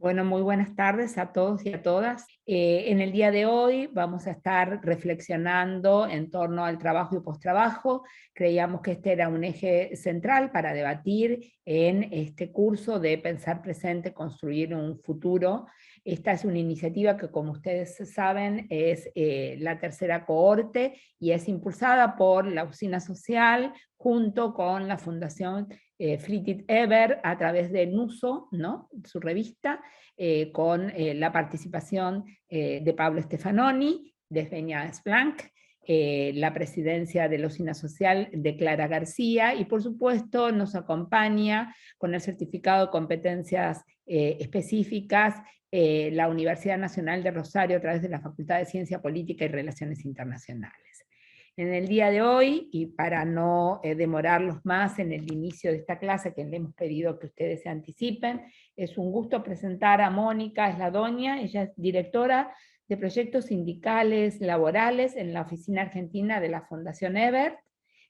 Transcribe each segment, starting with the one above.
Bueno, muy buenas tardes a todos y a todas. En el día de hoy vamos a estar reflexionando en torno al trabajo y postrabajo. Creíamos que este era un eje central para debatir en este curso de Pensar Presente, Construir un Futuro. Esta es una iniciativa que, como ustedes saben, es la tercera cohorte y es impulsada por la Usina Social junto con la Fundación Friedrich Ebert a través de NUSO, ¿no? Su revista, con la participación de Pablo Stefanoni, de Svenja Splank, la presidencia de la Usina Social de Clara García, y por supuesto nos acompaña con el certificado de competencias específicas la Universidad Nacional de Rosario a través de la Facultad de Ciencia Política y Relaciones Internacionales. En el día de hoy, y para no demorarlos más en el inicio de esta clase, que le hemos pedido que ustedes se anticipen, es un gusto presentar a Mónica Sladonia. Ella es directora de proyectos sindicales laborales en la Oficina Argentina de la Fundación Ebert.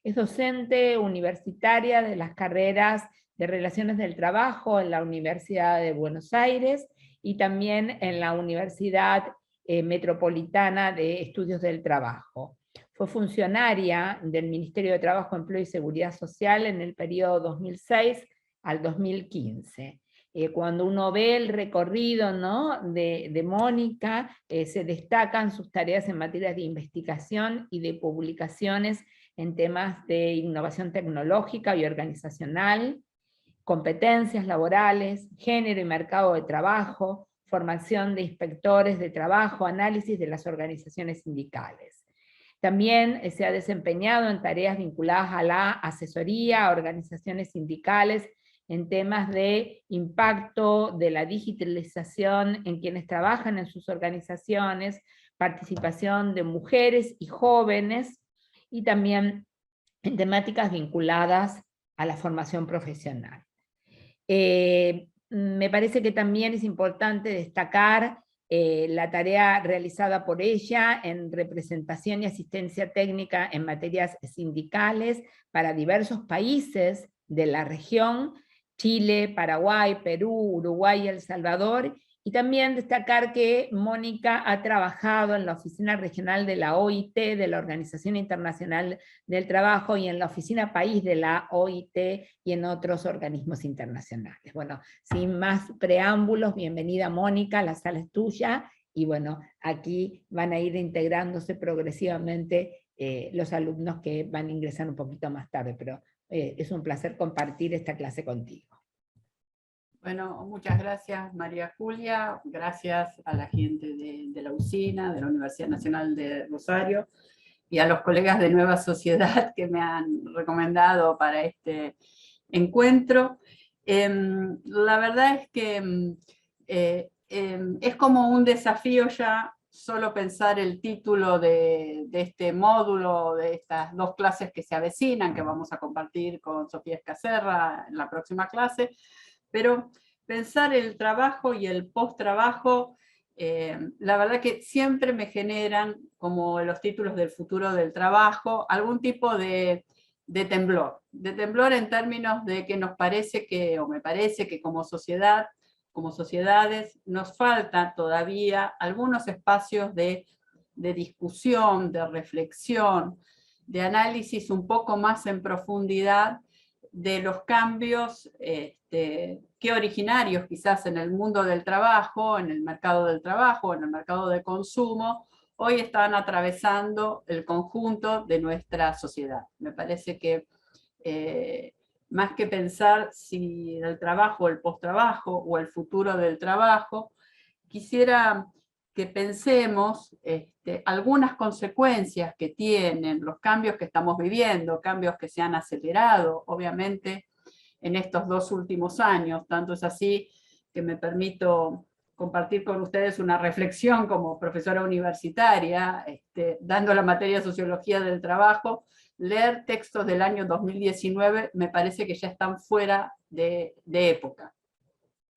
Es docente universitaria de las carreras de Relaciones del Trabajo en la Universidad de Buenos Aires y también en la Universidad Metropolitana de Estudios del Trabajo. Fue funcionaria del Ministerio de Trabajo, Empleo y Seguridad Social en el periodo 2006 al 2015. Cuando uno ve el recorrido, ¿no?, de Mónica, se destacan sus tareas en materia de investigación y de publicaciones en temas de innovación tecnológica y organizacional, competencias laborales, género y mercado de trabajo, formación de inspectores de trabajo, análisis de las organizaciones sindicales. También se ha desempeñado en tareas vinculadas a la asesoría a organizaciones sindicales en temas de impacto de la digitalización en quienes trabajan en sus organizaciones, participación de mujeres y jóvenes, y también en temáticas vinculadas a la formación profesional. Me parece que también es importante destacar la tarea realizada por ella en representación y asistencia técnica en materias sindicales para diversos países de la región, Chile, Paraguay, Perú, Uruguay y El Salvador, y también destacar que Mónica ha trabajado en la Oficina Regional de la OIT, de la Organización Internacional del Trabajo, y en la Oficina País de la OIT y en otros organismos internacionales. Bueno, sin más preámbulos, bienvenida Mónica, la sala es tuya, y bueno, aquí van a ir integrándose progresivamente los alumnos que van a ingresar un poquito más tarde, pero es un placer compartir esta clase contigo. Bueno, muchas gracias María Julia, gracias a la gente de la Usina, de la Universidad Nacional de Rosario, y a los colegas de Nueva Sociedad que me han recomendado para este encuentro. La verdad es que es como un desafío ya solo pensar el título de este módulo, de estas dos clases que se avecinan, que vamos a compartir con Sofía Escacerra en la próxima clase, pero pensar el trabajo y el post-trabajo, la verdad que siempre me generan, como los títulos del futuro del trabajo, algún tipo de temblor en términos de que nos parece que, o me parece que como sociedad, como sociedades, nos faltan todavía algunos espacios de discusión, de reflexión, de análisis un poco más en profundidad de los cambios que originarios quizás en el mundo del trabajo, en el mercado del trabajo, en el mercado de consumo, hoy están atravesando el conjunto de nuestra sociedad. Me parece que más que pensar si el trabajo, el post-trabajo o el futuro del trabajo, quisiera que pensemos algunas consecuencias que tienen los cambios que estamos viviendo, cambios que se han acelerado, obviamente, en estos 2 últimos años. Tanto es así que me permito compartir con ustedes una reflexión como profesora universitaria, dando la materia de Sociología del Trabajo. Leer textos del año 2019 me parece que ya están fuera de época.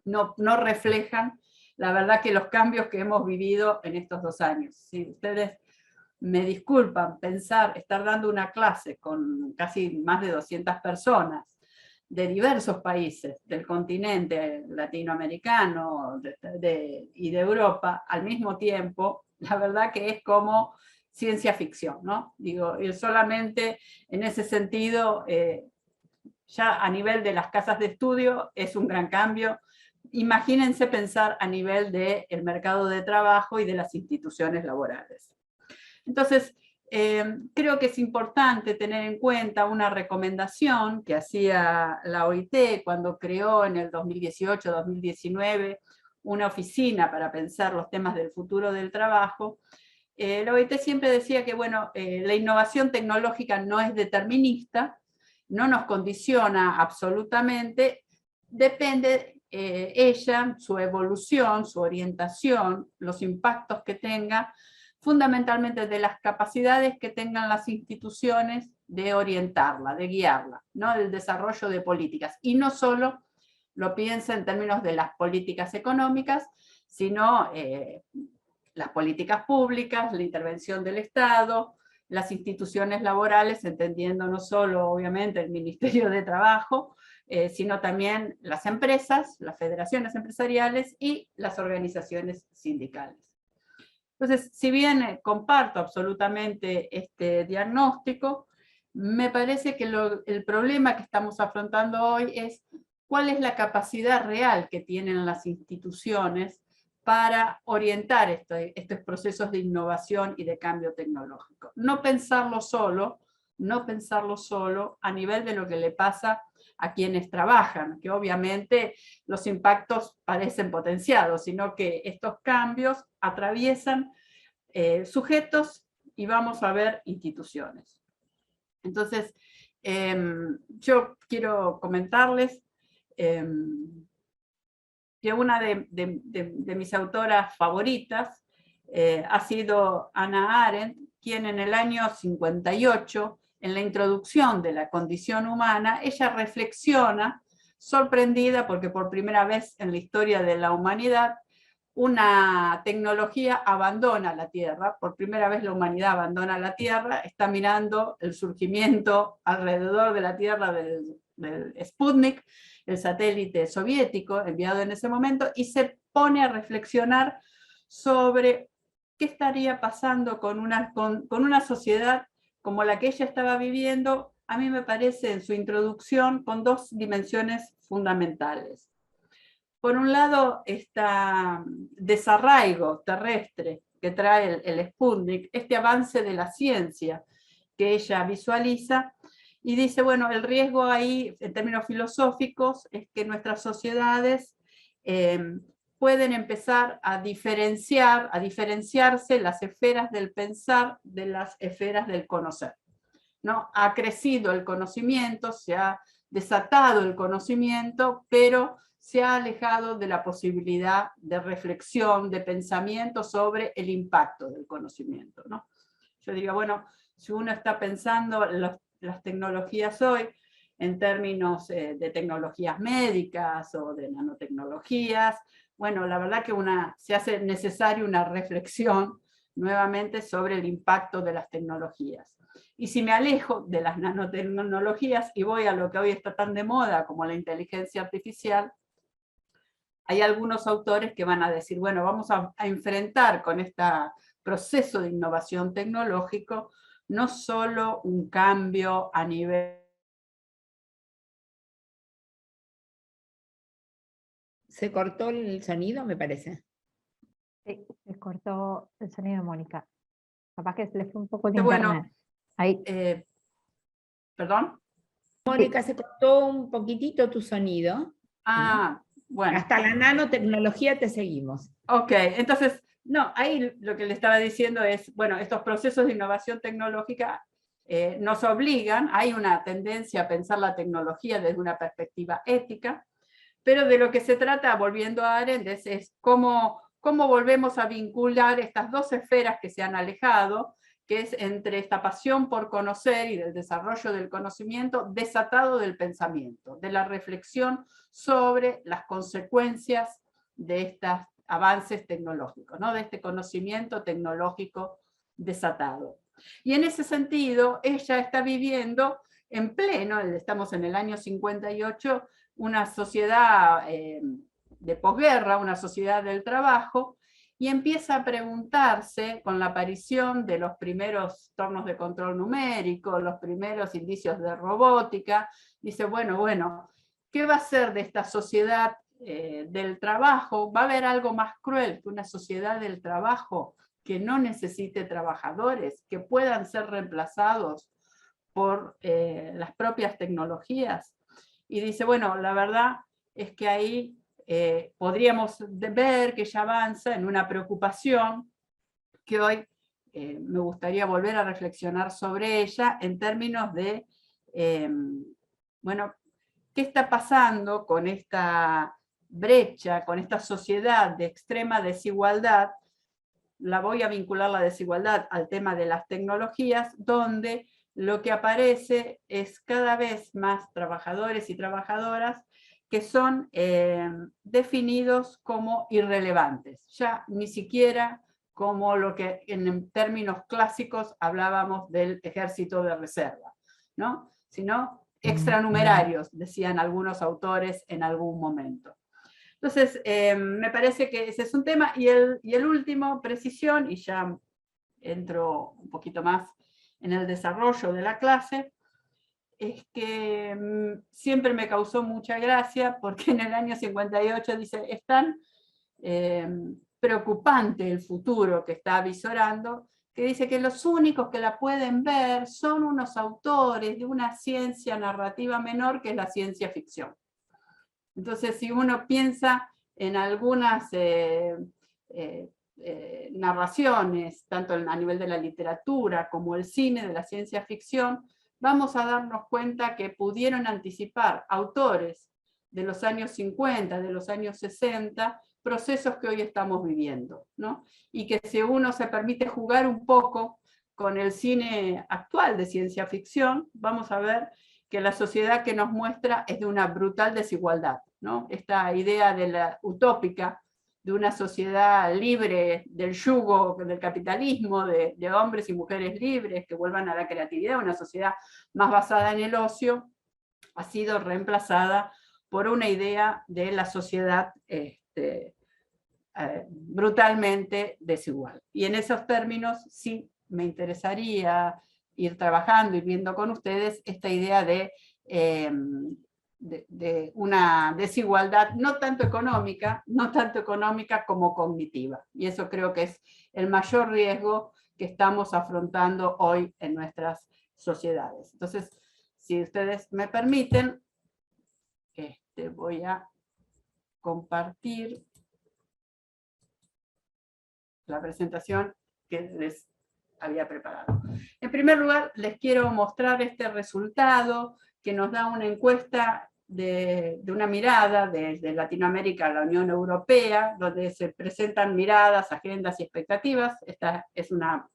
No reflejan la verdad que los cambios que hemos vivido en estos 2 años. Si ustedes me disculpan estar dando una clase con casi más de 200 personas, de diversos países del continente latinoamericano y de Europa al mismo tiempo, la verdad que es como ciencia ficción, ¿no? Digo, y solamente en ese sentido, ya a nivel de las casas de estudio es un gran cambio. Imagínense pensar a nivel del mercado de trabajo y de las instituciones laborales. Entonces, creo que es importante tener en cuenta una recomendación que hacía la OIT cuando creó en el 2018-2019 una oficina para pensar los temas del futuro del trabajo. La OIT siempre decía que, bueno, la innovación tecnológica no es determinista, no nos condiciona absolutamente, depende ella, su evolución, su orientación, los impactos que tenga, fundamentalmente de las capacidades que tengan las instituciones de orientarla, de guiarla, ¿no? Del desarrollo de políticas. Y no solo lo piensa en términos de las políticas económicas, sino las políticas públicas, la intervención del Estado, las instituciones laborales, entendiendo no solo, obviamente, el Ministerio de Trabajo, sino también las empresas, las federaciones empresariales y las organizaciones sindicales. Entonces, si bien comparto absolutamente este diagnóstico, me parece que el problema que estamos afrontando hoy es cuál es la capacidad real que tienen las instituciones para orientar estos procesos de innovación y de cambio tecnológico. No pensarlo solo a nivel de lo que le pasa a quienes trabajan, que obviamente los impactos parecen potenciados, sino que estos cambios atraviesan sujetos y vamos a ver instituciones. Entonces, yo quiero comentarles que una de mis autoras favoritas ha sido Hannah Arendt, quien en el año 58, en la introducción de la condición humana, ella reflexiona, sorprendida porque por primera vez en la historia de la humanidad, una tecnología abandona la Tierra, por primera vez la humanidad abandona la Tierra, está mirando el surgimiento alrededor de la Tierra del Sputnik, el satélite soviético enviado en ese momento, y se pone a reflexionar sobre qué estaría pasando con una sociedad como la que ella estaba viviendo, a mí me parece en su introducción, con dos dimensiones fundamentales. Por un lado, este desarraigo terrestre que trae el Sputnik, este avance de la ciencia que ella visualiza, y dice, bueno, el riesgo ahí, en términos filosóficos, es que nuestras sociedades pueden empezar a diferenciarse las esferas del pensar de las esferas del conocer, ¿no? Ha crecido el conocimiento, se ha desatado el conocimiento, pero se ha alejado de la posibilidad de reflexión, de pensamiento sobre el impacto del conocimiento, ¿no? Yo diría, bueno, si uno está pensando las tecnologías hoy en términos de tecnologías médicas o de nanotecnologías, bueno, la verdad que se hace necesaria una reflexión nuevamente sobre el impacto de las tecnologías. Y si me alejo de las nanotecnologías y voy a lo que hoy está tan de moda como la inteligencia artificial, hay algunos autores que van a decir, bueno, vamos a enfrentar con este proceso de innovación tecnológico no solo un cambio a nivel... Se cortó el sonido, me parece. Sí, se cortó el sonido de Mónica. Capaz que se le fue un poco el Bueno, internet. Ahí. ¿Perdón? Mónica, se cortó un poquitito tu sonido. Ah, bueno. Hasta la nanotecnología te seguimos. Ok, entonces, no, ahí lo que le estaba diciendo es, bueno, estos procesos de innovación tecnológica nos obligan, hay una tendencia a pensar la tecnología desde una perspectiva ética, pero de lo que se trata, volviendo a Arendt, es cómo volvemos a vincular estas dos esferas que se han alejado, que es entre esta pasión por conocer y del desarrollo del conocimiento, desatado del pensamiento, de la reflexión sobre las consecuencias de estos avances tecnológicos, ¿no? De este conocimiento tecnológico desatado. Y en ese sentido, ella está viviendo en pleno, estamos en el año 58, una sociedad de posguerra, una sociedad del trabajo, y empieza a preguntarse, con la aparición de los primeros tornos de control numérico, los primeros indicios de robótica, dice, bueno, ¿qué va a ser de esta sociedad del trabajo? ¿Va a haber algo más cruel que una sociedad del trabajo que no necesite trabajadores, que puedan ser reemplazados por las propias tecnologías? Y dice, bueno, la verdad es que ahí podríamos ver que ya avanza en una preocupación que hoy me gustaría volver a reflexionar sobre ella en términos de, bueno, ¿qué está pasando con esta brecha, con esta sociedad de extrema desigualdad? La voy a vincular la desigualdad al tema de las tecnologías, donde lo que aparece es cada vez más trabajadores y trabajadoras que son definidos como irrelevantes, ya ni siquiera como lo que en términos clásicos hablábamos del ejército de reserva, ¿no? Sino extranumerarios, decían algunos autores en algún momento. Entonces, me parece que ese es un tema, y el último, precisión, y ya entro un poquito más en el desarrollo de la clase, es que siempre me causó mucha gracia, porque en el año 58 dice, es tan preocupante el futuro que está avisorando, que dice que los únicos que la pueden ver son unos autores de una ciencia narrativa menor, que es la ciencia ficción. Entonces, si uno piensa en algunas narraciones, tanto a nivel de la literatura como el cine de la ciencia ficción, vamos a darnos cuenta que pudieron anticipar autores de los años 50, de los años 60, procesos que hoy estamos viviendo, ¿no? Y que si uno se permite jugar un poco con el cine actual de ciencia ficción, vamos a ver que la sociedad que nos muestra es de una brutal desigualdad, ¿no? Esta idea de la utópica, de una sociedad libre del yugo del capitalismo, de hombres y mujeres libres que vuelvan a la creatividad, una sociedad más basada en el ocio, ha sido reemplazada por una idea de la sociedad brutalmente desigual. Y en esos términos sí me interesaría ir trabajando y viendo con ustedes esta idea de una desigualdad no tanto económica como cognitiva. Y eso creo que es el mayor riesgo que estamos afrontando hoy en nuestras sociedades. Entonces, si ustedes me permiten, voy a compartir la presentación que les había preparado. En primer lugar, les quiero mostrar este resultado que nos da una encuesta de una mirada desde Latinoamérica a la Unión Europea, donde se presentan miradas, agendas y expectativas. Esta es una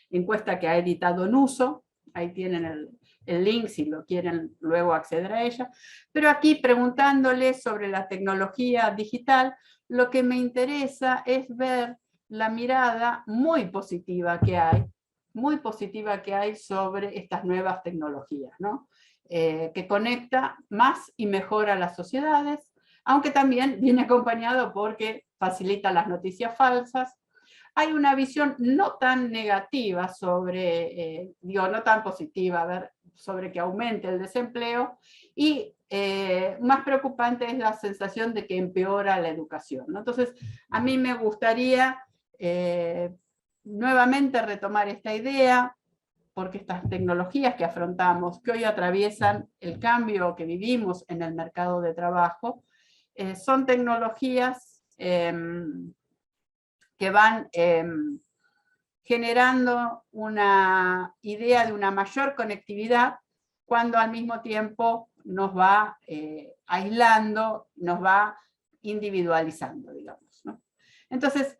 encuesta que ha editado NUSO, ahí tienen el link si lo quieren luego acceder a ella, pero aquí preguntándoles sobre la tecnología digital, lo que me interesa es ver la mirada muy positiva que hay sobre estas nuevas tecnologías, ¿no? Que conecta más y mejor a las sociedades, aunque también viene acompañado porque facilita las noticias falsas. Hay una visión no tan negativa sobre, no tan positiva, sobre que aumente el desempleo, y más preocupante es la sensación de que empeora la educación, ¿no? Entonces, a mí me gustaría nuevamente retomar esta idea, porque estas tecnologías que afrontamos, que hoy atraviesan el cambio que vivimos en el mercado de trabajo, son tecnologías que van generando una idea de una mayor conectividad, cuando al mismo tiempo nos va aislando, nos va individualizando, digamos, ¿no? Entonces,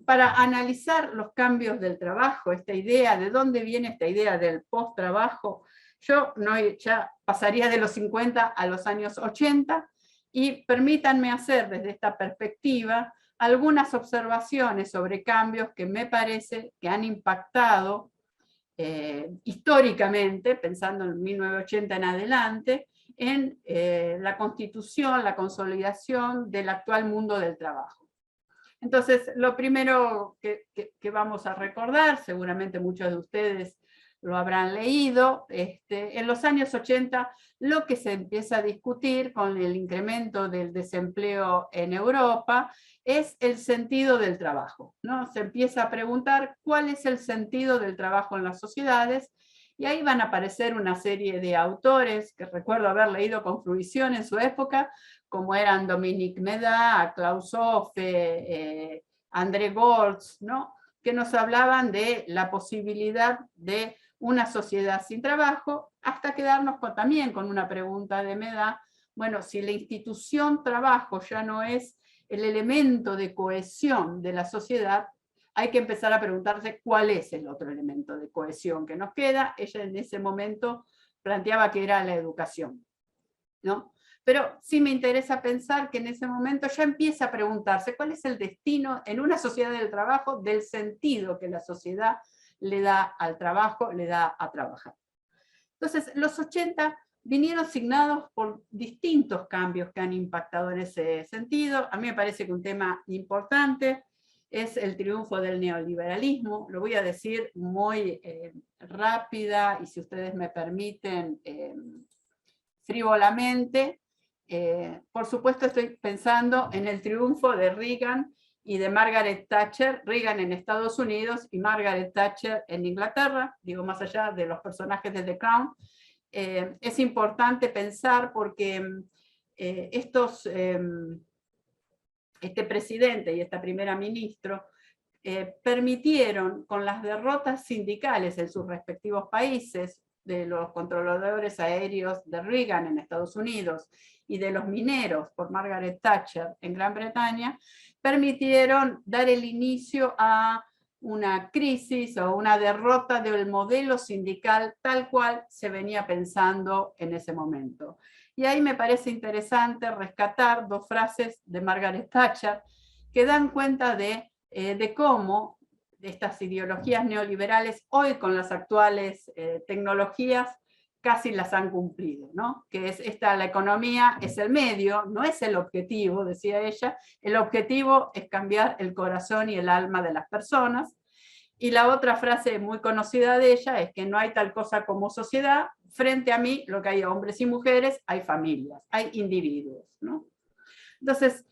para analizar los cambios del trabajo, esta idea, de dónde viene esta idea del post-trabajo, yo ya pasaría de los 50 a los años 80, y permítanme hacer desde esta perspectiva algunas observaciones sobre cambios que me parece que han impactado históricamente, pensando en 1980 en adelante, en la constitución, la consolidación del actual mundo del trabajo. Entonces, lo primero que vamos a recordar, seguramente muchos de ustedes lo habrán leído, en los años 80 lo que se empieza a discutir con el incremento del desempleo en Europa es el sentido del trabajo, ¿no? Se empieza a preguntar cuál es el sentido del trabajo en las sociedades, y ahí van a aparecer una serie de autores que recuerdo haber leído con fruición en su época, como eran Dominique Méda, Klaus Hoffe, André Gortz, ¿no? Que nos hablaban de la posibilidad de una sociedad sin trabajo, hasta quedarnos también con una pregunta de Méda: bueno, si la institución trabajo ya no es el elemento de cohesión de la sociedad, hay que empezar a preguntarse cuál es el otro elemento de cohesión que nos queda. Ella en ese momento planteaba que era la educación, ¿no? Pero sí me interesa pensar que en ese momento ya empieza a preguntarse cuál es el destino en una sociedad del trabajo, del sentido que la sociedad le da al trabajo, le da a trabajar. Entonces, los 80 vinieron signados por distintos cambios que han impactado en ese sentido. A mí me parece que un tema importante es el triunfo del neoliberalismo. Lo voy a decir muy rápida, y si ustedes me permiten, frívolamente. Por supuesto estoy pensando en el triunfo de Reagan y de Margaret Thatcher, Reagan en Estados Unidos y Margaret Thatcher en Inglaterra, digo, más allá de los personajes de The Crown. Es importante pensar porque este presidente y esta primera ministra permitieron, con las derrotas sindicales en sus respectivos países, de los controladores aéreos de Reagan en Estados Unidos y de los mineros por Margaret Thatcher en Gran Bretaña, permitieron dar el inicio a una crisis o una derrota del modelo sindical tal cual se venía pensando en ese momento. Y ahí me parece interesante rescatar dos frases de Margaret Thatcher que dan cuenta de cómo estas ideologías neoliberales hoy con las actuales tecnologías casi las han cumplido, ¿no? Que es la economía es el medio, no es el objetivo, decía ella, el objetivo es cambiar el corazón y el alma de las personas. Y la otra frase muy conocida de ella es que no hay tal cosa como sociedad, frente a mí lo que hay hombres y mujeres, hay familias, hay individuos, ¿no? Entonces,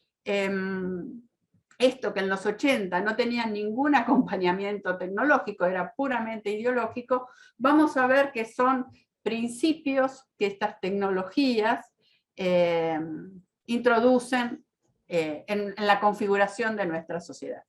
esto que en los 80 no tenía ningún acompañamiento tecnológico, era puramente ideológico, vamos a ver que son principios que estas tecnologías introducen en la configuración de nuestra sociedad.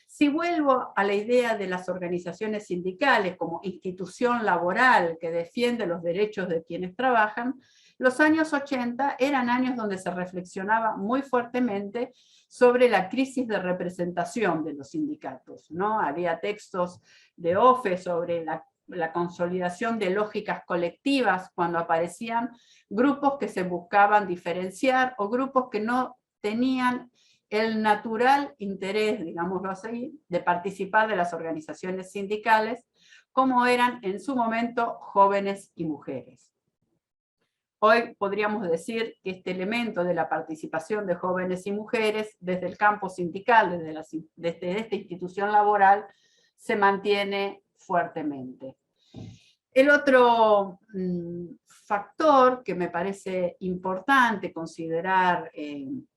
Si vuelvo a la idea de las organizaciones sindicales como institución laboral que defiende los derechos de quienes trabajan, los años 80 eran años donde se reflexionaba muy fuertemente sobre la crisis de representación de los sindicatos, ¿no? Había textos de Hoffe sobre la consolidación de lógicas colectivas cuando aparecían grupos que se buscaban diferenciar o grupos que no tenían el natural interés, digámoslo así, de participar de las organizaciones sindicales, como eran en su momento jóvenes y mujeres. Hoy podríamos decir que este elemento de la participación de jóvenes y mujeres desde el campo sindical, desde esta institución laboral, se mantiene fuertemente. El otro factor que me parece importante considerar en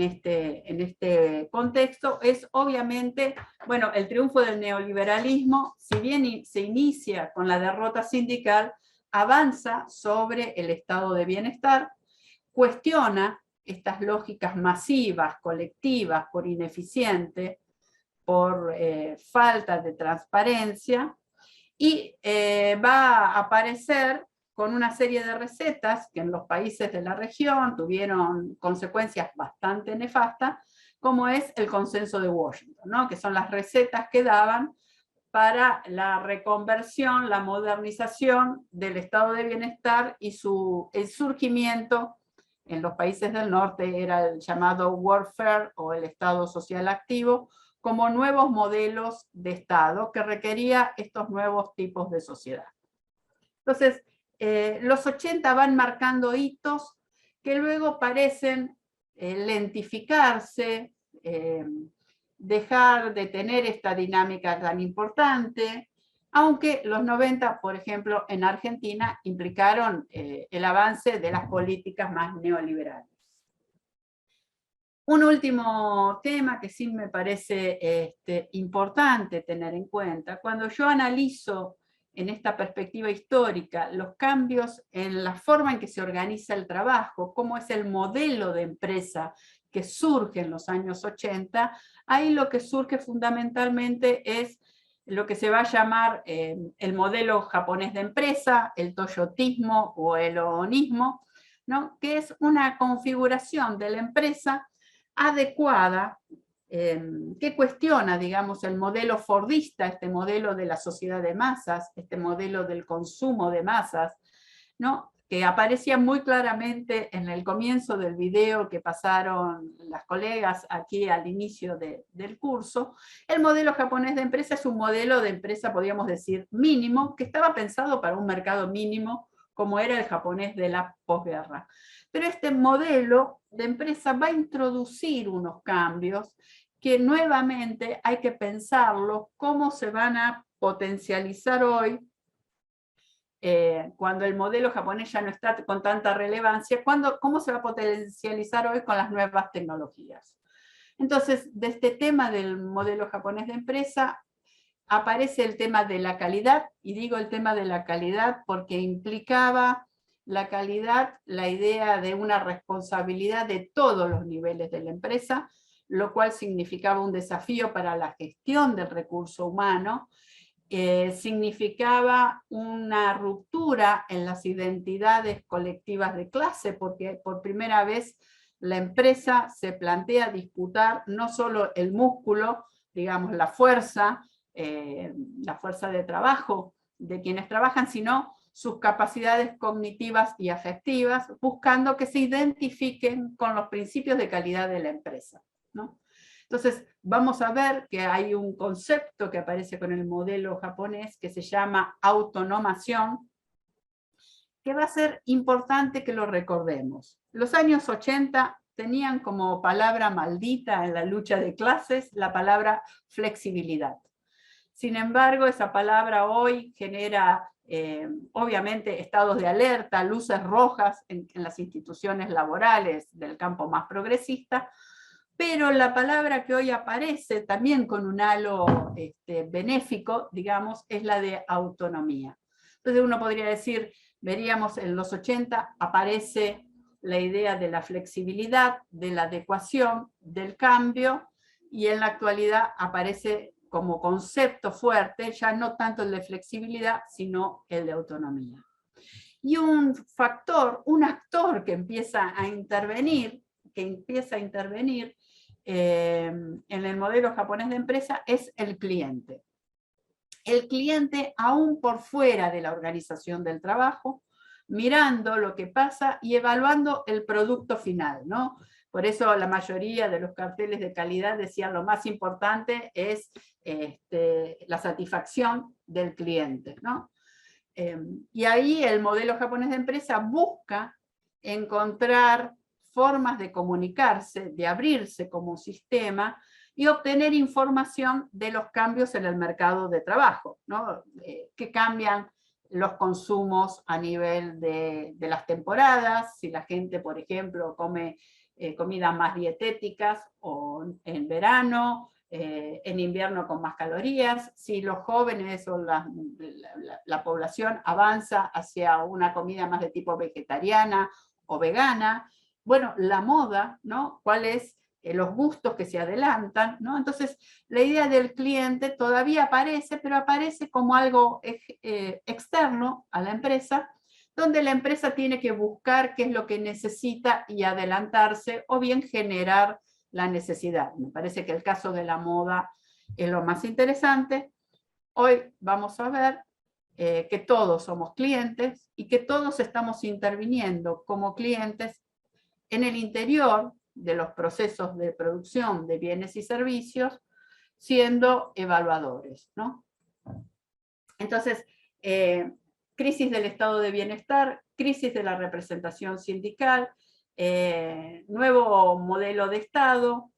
este contexto es obviamente, bueno, el triunfo del neoliberalismo, si bien se inicia con la derrota sindical, avanza sobre el estado de bienestar, cuestiona estas lógicas masivas, colectivas, por ineficiente, por falta de transparencia, y va a aparecer con una serie de recetas que en los países de la región tuvieron consecuencias bastante nefastas, como es el consenso de Washington, ¿no? Que son las recetas que daban para la reconversión, la modernización del estado de bienestar y el surgimiento en los países del norte era el llamado warfare o el estado social activo, como nuevos modelos de Estado que requería estos nuevos tipos de sociedad. Entonces, los 80 van marcando hitos que luego parecen lentificarse, dejar de tener esta dinámica tan importante, aunque los 90, por ejemplo, en Argentina, implicaron el avance de las políticas más neoliberales. Un último tema que sí me parece importante tener en cuenta, cuando yo analizo en esta perspectiva histórica los cambios en la forma en que se organiza el trabajo, cómo es el modelo de empresa que surge en los años 80, ahí lo que surge fundamentalmente es lo que se va a llamar el modelo japonés de empresa, el toyotismo o el oonismo, ¿no? Que es una configuración de la empresa adecuada, que cuestiona, digamos, el modelo fordista, este modelo de la sociedad de masas, este modelo del consumo de masas, ¿no? Que aparecía muy claramente en el comienzo del video que pasaron las colegas aquí al inicio del curso. El modelo japonés de empresa es un modelo de empresa, podríamos decir, mínimo, que estaba pensado para un mercado mínimo, como era el japonés de la posguerra. Pero este modelo de empresa va a introducir unos cambios que nuevamente hay que pensarlo, cómo se van a potencializar hoy, cuando el modelo japonés ya no está con tanta relevancia, cómo se va a potencializar hoy con las nuevas tecnologías. Entonces, de este tema del modelo japonés de empresa, aparece el tema de la calidad, y digo el tema de la calidad porque implicaba la calidad, la idea de una responsabilidad de todos los niveles de la empresa, lo cual significaba un desafío para la gestión del recurso humano, significaba una ruptura en las identidades colectivas de clase, porque por primera vez la empresa se plantea disputar no solo el músculo, digamos la fuerza de trabajo de quienes trabajan, sino sus capacidades cognitivas y afectivas, buscando que se identifiquen con los principios de calidad de la empresa, ¿no? Entonces, vamos a ver que hay un concepto que aparece con el modelo japonés que se llama autonomación, que va a ser importante que lo recordemos. Los años 80 tenían como palabra maldita en la lucha de clases la palabra flexibilidad. Sin embargo, esa palabra hoy genera, obviamente, estados de alerta, luces rojas en las instituciones laborales del campo más progresista, pero la palabra que hoy aparece también con un halo benéfico, digamos, es la de autonomía. Entonces uno podría decir, veríamos en los 80 aparece la idea de la flexibilidad, de la adecuación, del cambio, y en la actualidad aparece como concepto fuerte, ya no tanto el de flexibilidad, sino el de autonomía. Y un factor, un actor que empieza a intervenir en el modelo japonés de empresa es el cliente. El cliente aún por fuera de la organización del trabajo, mirando lo que pasa y evaluando el producto final, ¿no? Por eso la mayoría de los carteles de calidad decían lo más importante es la satisfacción del cliente, ¿no? Y ahí el modelo japonés de empresa busca encontrar formas de comunicarse, de abrirse como sistema y obtener información de los cambios en el mercado de trabajo, ¿no? Que cambian los consumos a nivel de las temporadas, si la gente, por ejemplo, come comidas más dietéticas o en verano, en invierno con más calorías, si los jóvenes o la población avanza hacia una comida más de tipo vegetariana o vegana. Bueno, la moda, ¿no? ¿Cuáles los gustos que se adelantan, ¿no? Entonces, la idea del cliente todavía aparece, pero aparece como algo externo a la empresa, donde la empresa tiene que buscar qué es lo que necesita y adelantarse, o bien generar la necesidad. Me parece que el caso de la moda es lo más interesante. Hoy vamos a ver que todos somos clientes y que todos estamos interviniendo como clientes en el interior de los procesos de producción de bienes y servicios, siendo evaluadores, ¿no? Entonces, crisis del estado de bienestar, crisis de la representación sindical, nuevo modelo de Estado,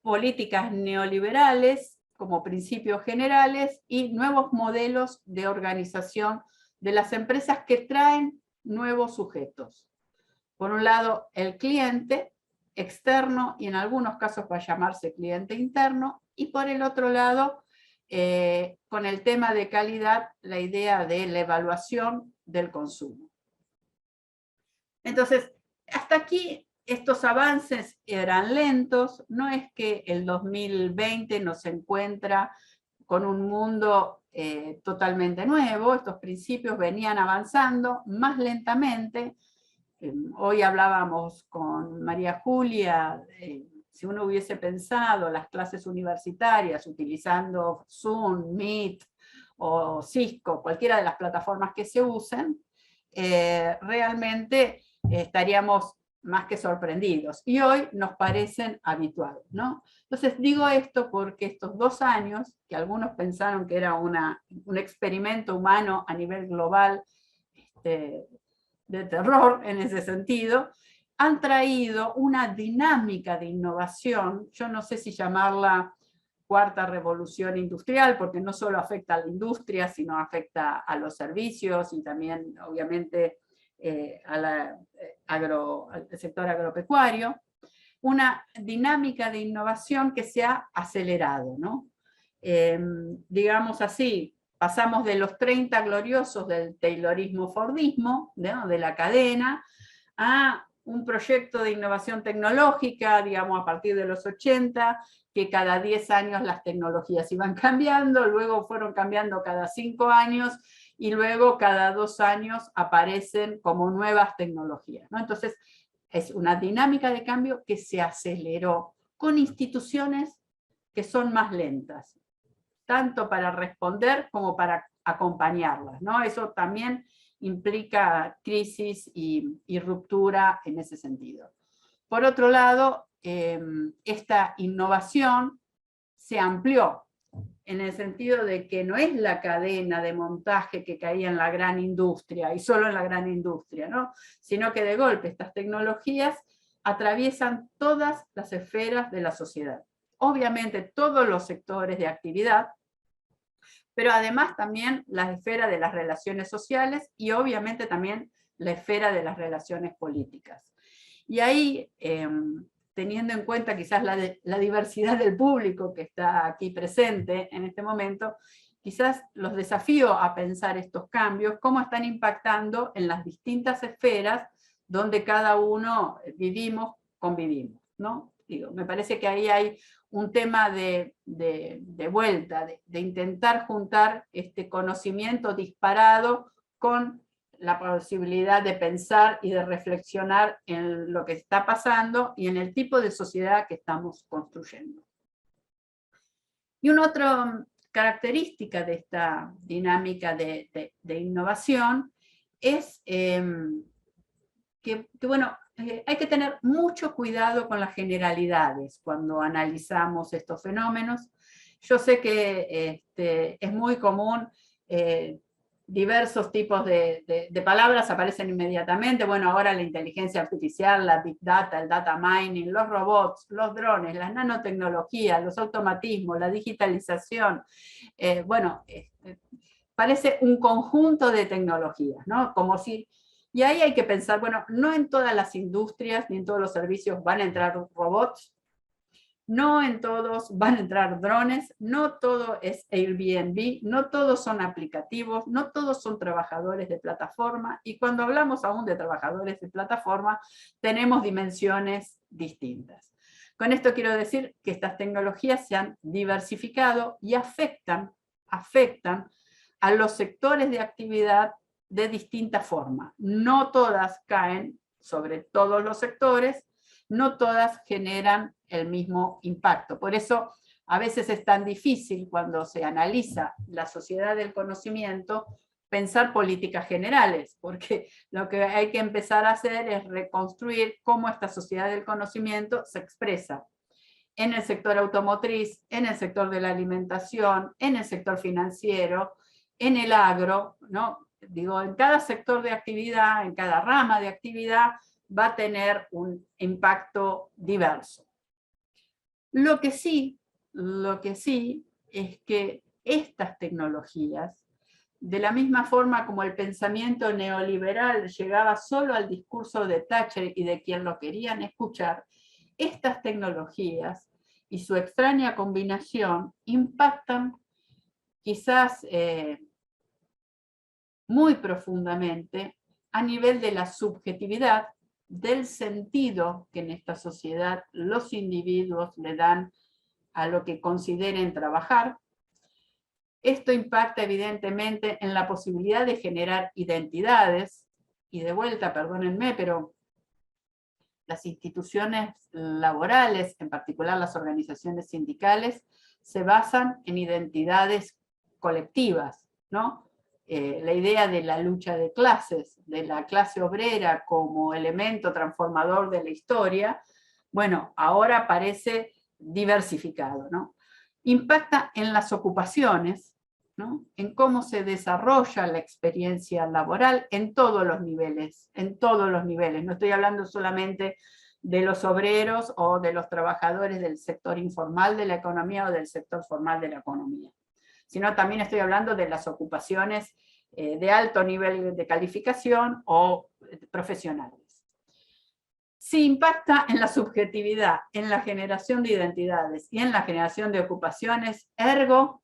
políticas neoliberales como principios generales y nuevos modelos de organización de las empresas que traen nuevos sujetos. Por un lado, el cliente externo, y en algunos casos va a llamarse cliente interno, y por el otro lado, con el tema de calidad, la idea de la evaluación del consumo. Entonces, hasta aquí estos avances eran lentos, no es que el 2020 nos encuentra con un mundo totalmente nuevo, estos principios venían avanzando más lentamente. Hoy hablábamos con María Julia, si uno hubiese pensado las clases universitarias utilizando Zoom, Meet o Cisco, cualquiera de las plataformas que se usen, realmente estaríamos más que sorprendidos. Y hoy nos parecen habituales, ¿no? Entonces digo esto porque estos 2 años, que algunos pensaron que era un experimento humano a nivel global, de terror en ese sentido, han traído una dinámica de innovación, yo no sé si llamarla cuarta revolución industrial, porque no solo afecta a la industria, sino afecta a los servicios y también, obviamente, al sector agropecuario, una dinámica de innovación que se ha acelerado, ¿no? Digamos así, pasamos de los 30 gloriosos del taylorismo-fordismo, ¿no?, de la cadena, a un proyecto de innovación tecnológica, digamos, a partir de los 80, que cada 10 años las tecnologías iban cambiando, luego fueron cambiando cada 5 años, y luego cada 2 años aparecen como nuevas tecnologías, ¿no? Entonces, es una dinámica de cambio que se aceleró, con instituciones que son más lentas, tanto para responder como para acompañarlas, ¿no? Eso también implica crisis y ruptura en ese sentido. Por otro lado, esta innovación se amplió, en el sentido de que no es la cadena de montaje que caía en la gran industria, y solo en la gran industria, ¿no?, sino que de golpe estas tecnologías atraviesan todas las esferas de la sociedad. Obviamente todos los sectores de actividad, pero además también la esfera de las relaciones sociales y obviamente también la esfera de las relaciones políticas. Y ahí, teniendo en cuenta quizás la diversidad del público que está aquí presente en este momento, quizás los desafío a pensar estos cambios, cómo están impactando en las distintas esferas donde cada uno vivimos, convivimos, ¿no? Digo, me parece que ahí hay un tema de vuelta, de intentar juntar este conocimiento disparado con la posibilidad de pensar y de reflexionar en lo que está pasando y en el tipo de sociedad que estamos construyendo. Y una otra característica de esta dinámica de innovación es que bueno, hay que tener mucho cuidado con las generalidades cuando analizamos estos fenómenos. Yo sé que es muy común, diversos tipos de palabras aparecen inmediatamente. Bueno, ahora la inteligencia artificial, la big data, el data mining, los robots, los drones, las nanotecnologías, los automatismos, la digitalización. Bueno, parece un conjunto de tecnologías, ¿no? Como si... Y ahí hay que pensar, bueno, no en todas las industrias ni en todos los servicios van a entrar robots, no en todos van a entrar drones, no todo es Airbnb, no todos son aplicativos, no todos son trabajadores de plataforma, y cuando hablamos aún de trabajadores de plataforma, tenemos dimensiones distintas. Con esto quiero decir que estas tecnologías se han diversificado y afectan a los sectores de actividad de distinta forma. No todas caen sobre todos los sectores, no todas generan el mismo impacto. Por eso a veces es tan difícil cuando se analiza la sociedad del conocimiento pensar políticas generales, porque lo que hay que empezar a hacer es reconstruir cómo esta sociedad del conocimiento se expresa en el sector automotriz, en el sector de la alimentación, en el sector financiero, en el agro, ¿no? Digo, en cada sector de actividad, en cada rama de actividad, va a tener un impacto diverso. Lo que sí es que estas tecnologías, de la misma forma como el pensamiento neoliberal llegaba solo al discurso de Thatcher y de quien lo querían escuchar, estas tecnologías y su extraña combinación impactan quizás muy profundamente a nivel de la subjetividad, del sentido que en esta sociedad los individuos le dan a lo que consideren trabajar. Esto impacta evidentemente en la posibilidad de generar identidades, y de vuelta, perdónenme, pero las instituciones laborales, en particular las organizaciones sindicales, se basan en identidades colectivas, ¿no? La idea de la lucha de clases, de la clase obrera como elemento transformador de la historia, bueno, ahora parece diversificado, ¿no? Impacta en las ocupaciones, ¿no? En cómo se desarrolla la experiencia laboral en todos los niveles, no estoy hablando solamente de los obreros o de los trabajadores del sector informal de la economía o del sector formal de la economía, sino también estoy hablando de las ocupaciones de alto nivel de calificación o profesionales. Si impacta en la subjetividad, en la generación de identidades y en la generación de ocupaciones, ergo,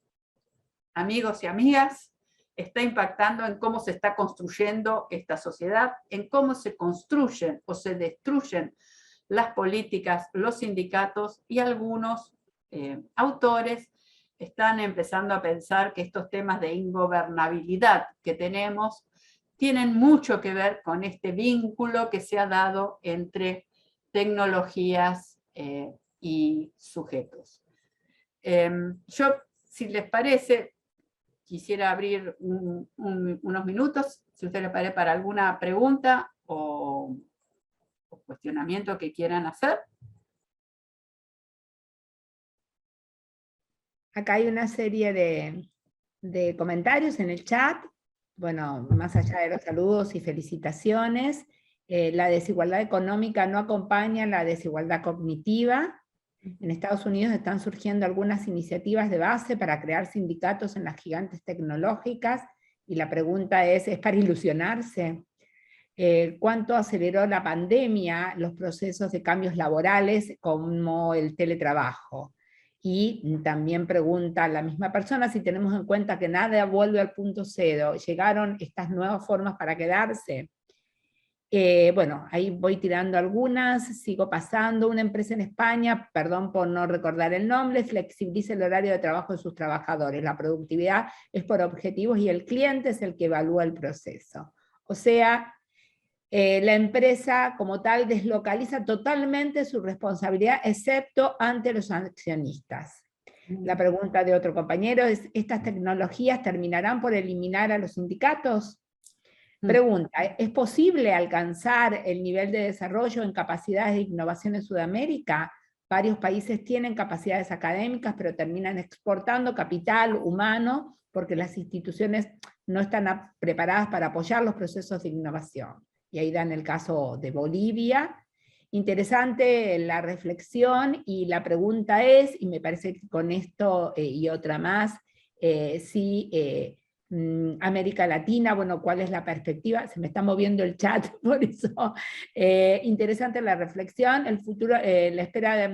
amigos y amigas, está impactando en cómo se está construyendo esta sociedad, en cómo se construyen o se destruyen las políticas, los sindicatos, y algunos autores están empezando a pensar que estos temas de ingobernabilidad que tenemos tienen mucho que ver con este vínculo que se ha dado entre tecnologías y sujetos. Yo, si les parece, quisiera abrir unos minutos, si ustedes les parece, para alguna pregunta o cuestionamiento que quieran hacer. Acá hay una serie de comentarios en el chat. Bueno, más allá de los saludos y felicitaciones, la desigualdad económica no acompaña la desigualdad cognitiva. En Estados Unidos están surgiendo algunas iniciativas de base para crear sindicatos en las gigantes tecnológicas, y la pregunta ¿es para ilusionarse? ¿Cuánto aceleró la pandemia los procesos de cambios laborales como el teletrabajo? Y también pregunta la misma persona si tenemos en cuenta que nada vuelve al punto cero, ¿llegaron estas nuevas formas para quedarse? Bueno, ahí voy tirando algunas, sigo pasando. Una empresa en España, perdón por no recordar el nombre, flexibiliza el horario de trabajo de sus trabajadores. La productividad es por objetivos y el cliente es el que evalúa el proceso. O sea, la empresa como tal deslocaliza totalmente su responsabilidad, excepto ante los accionistas. La pregunta de otro compañero es, ¿estas tecnologías terminarán por eliminar a los sindicatos? Pregunta, ¿es posible alcanzar el nivel de desarrollo en capacidades de innovación en Sudamérica? Varios países tienen capacidades académicas, pero terminan exportando capital humano porque las instituciones no están preparadas para apoyar los procesos de innovación. Y ahí dan el caso de Bolivia. Interesante la reflexión, y la pregunta es, y me parece que con esto y otra más, si América Latina, bueno, ¿cuál es la perspectiva? Se me está moviendo el chat, por eso. Interesante la reflexión, el futuro, la espera,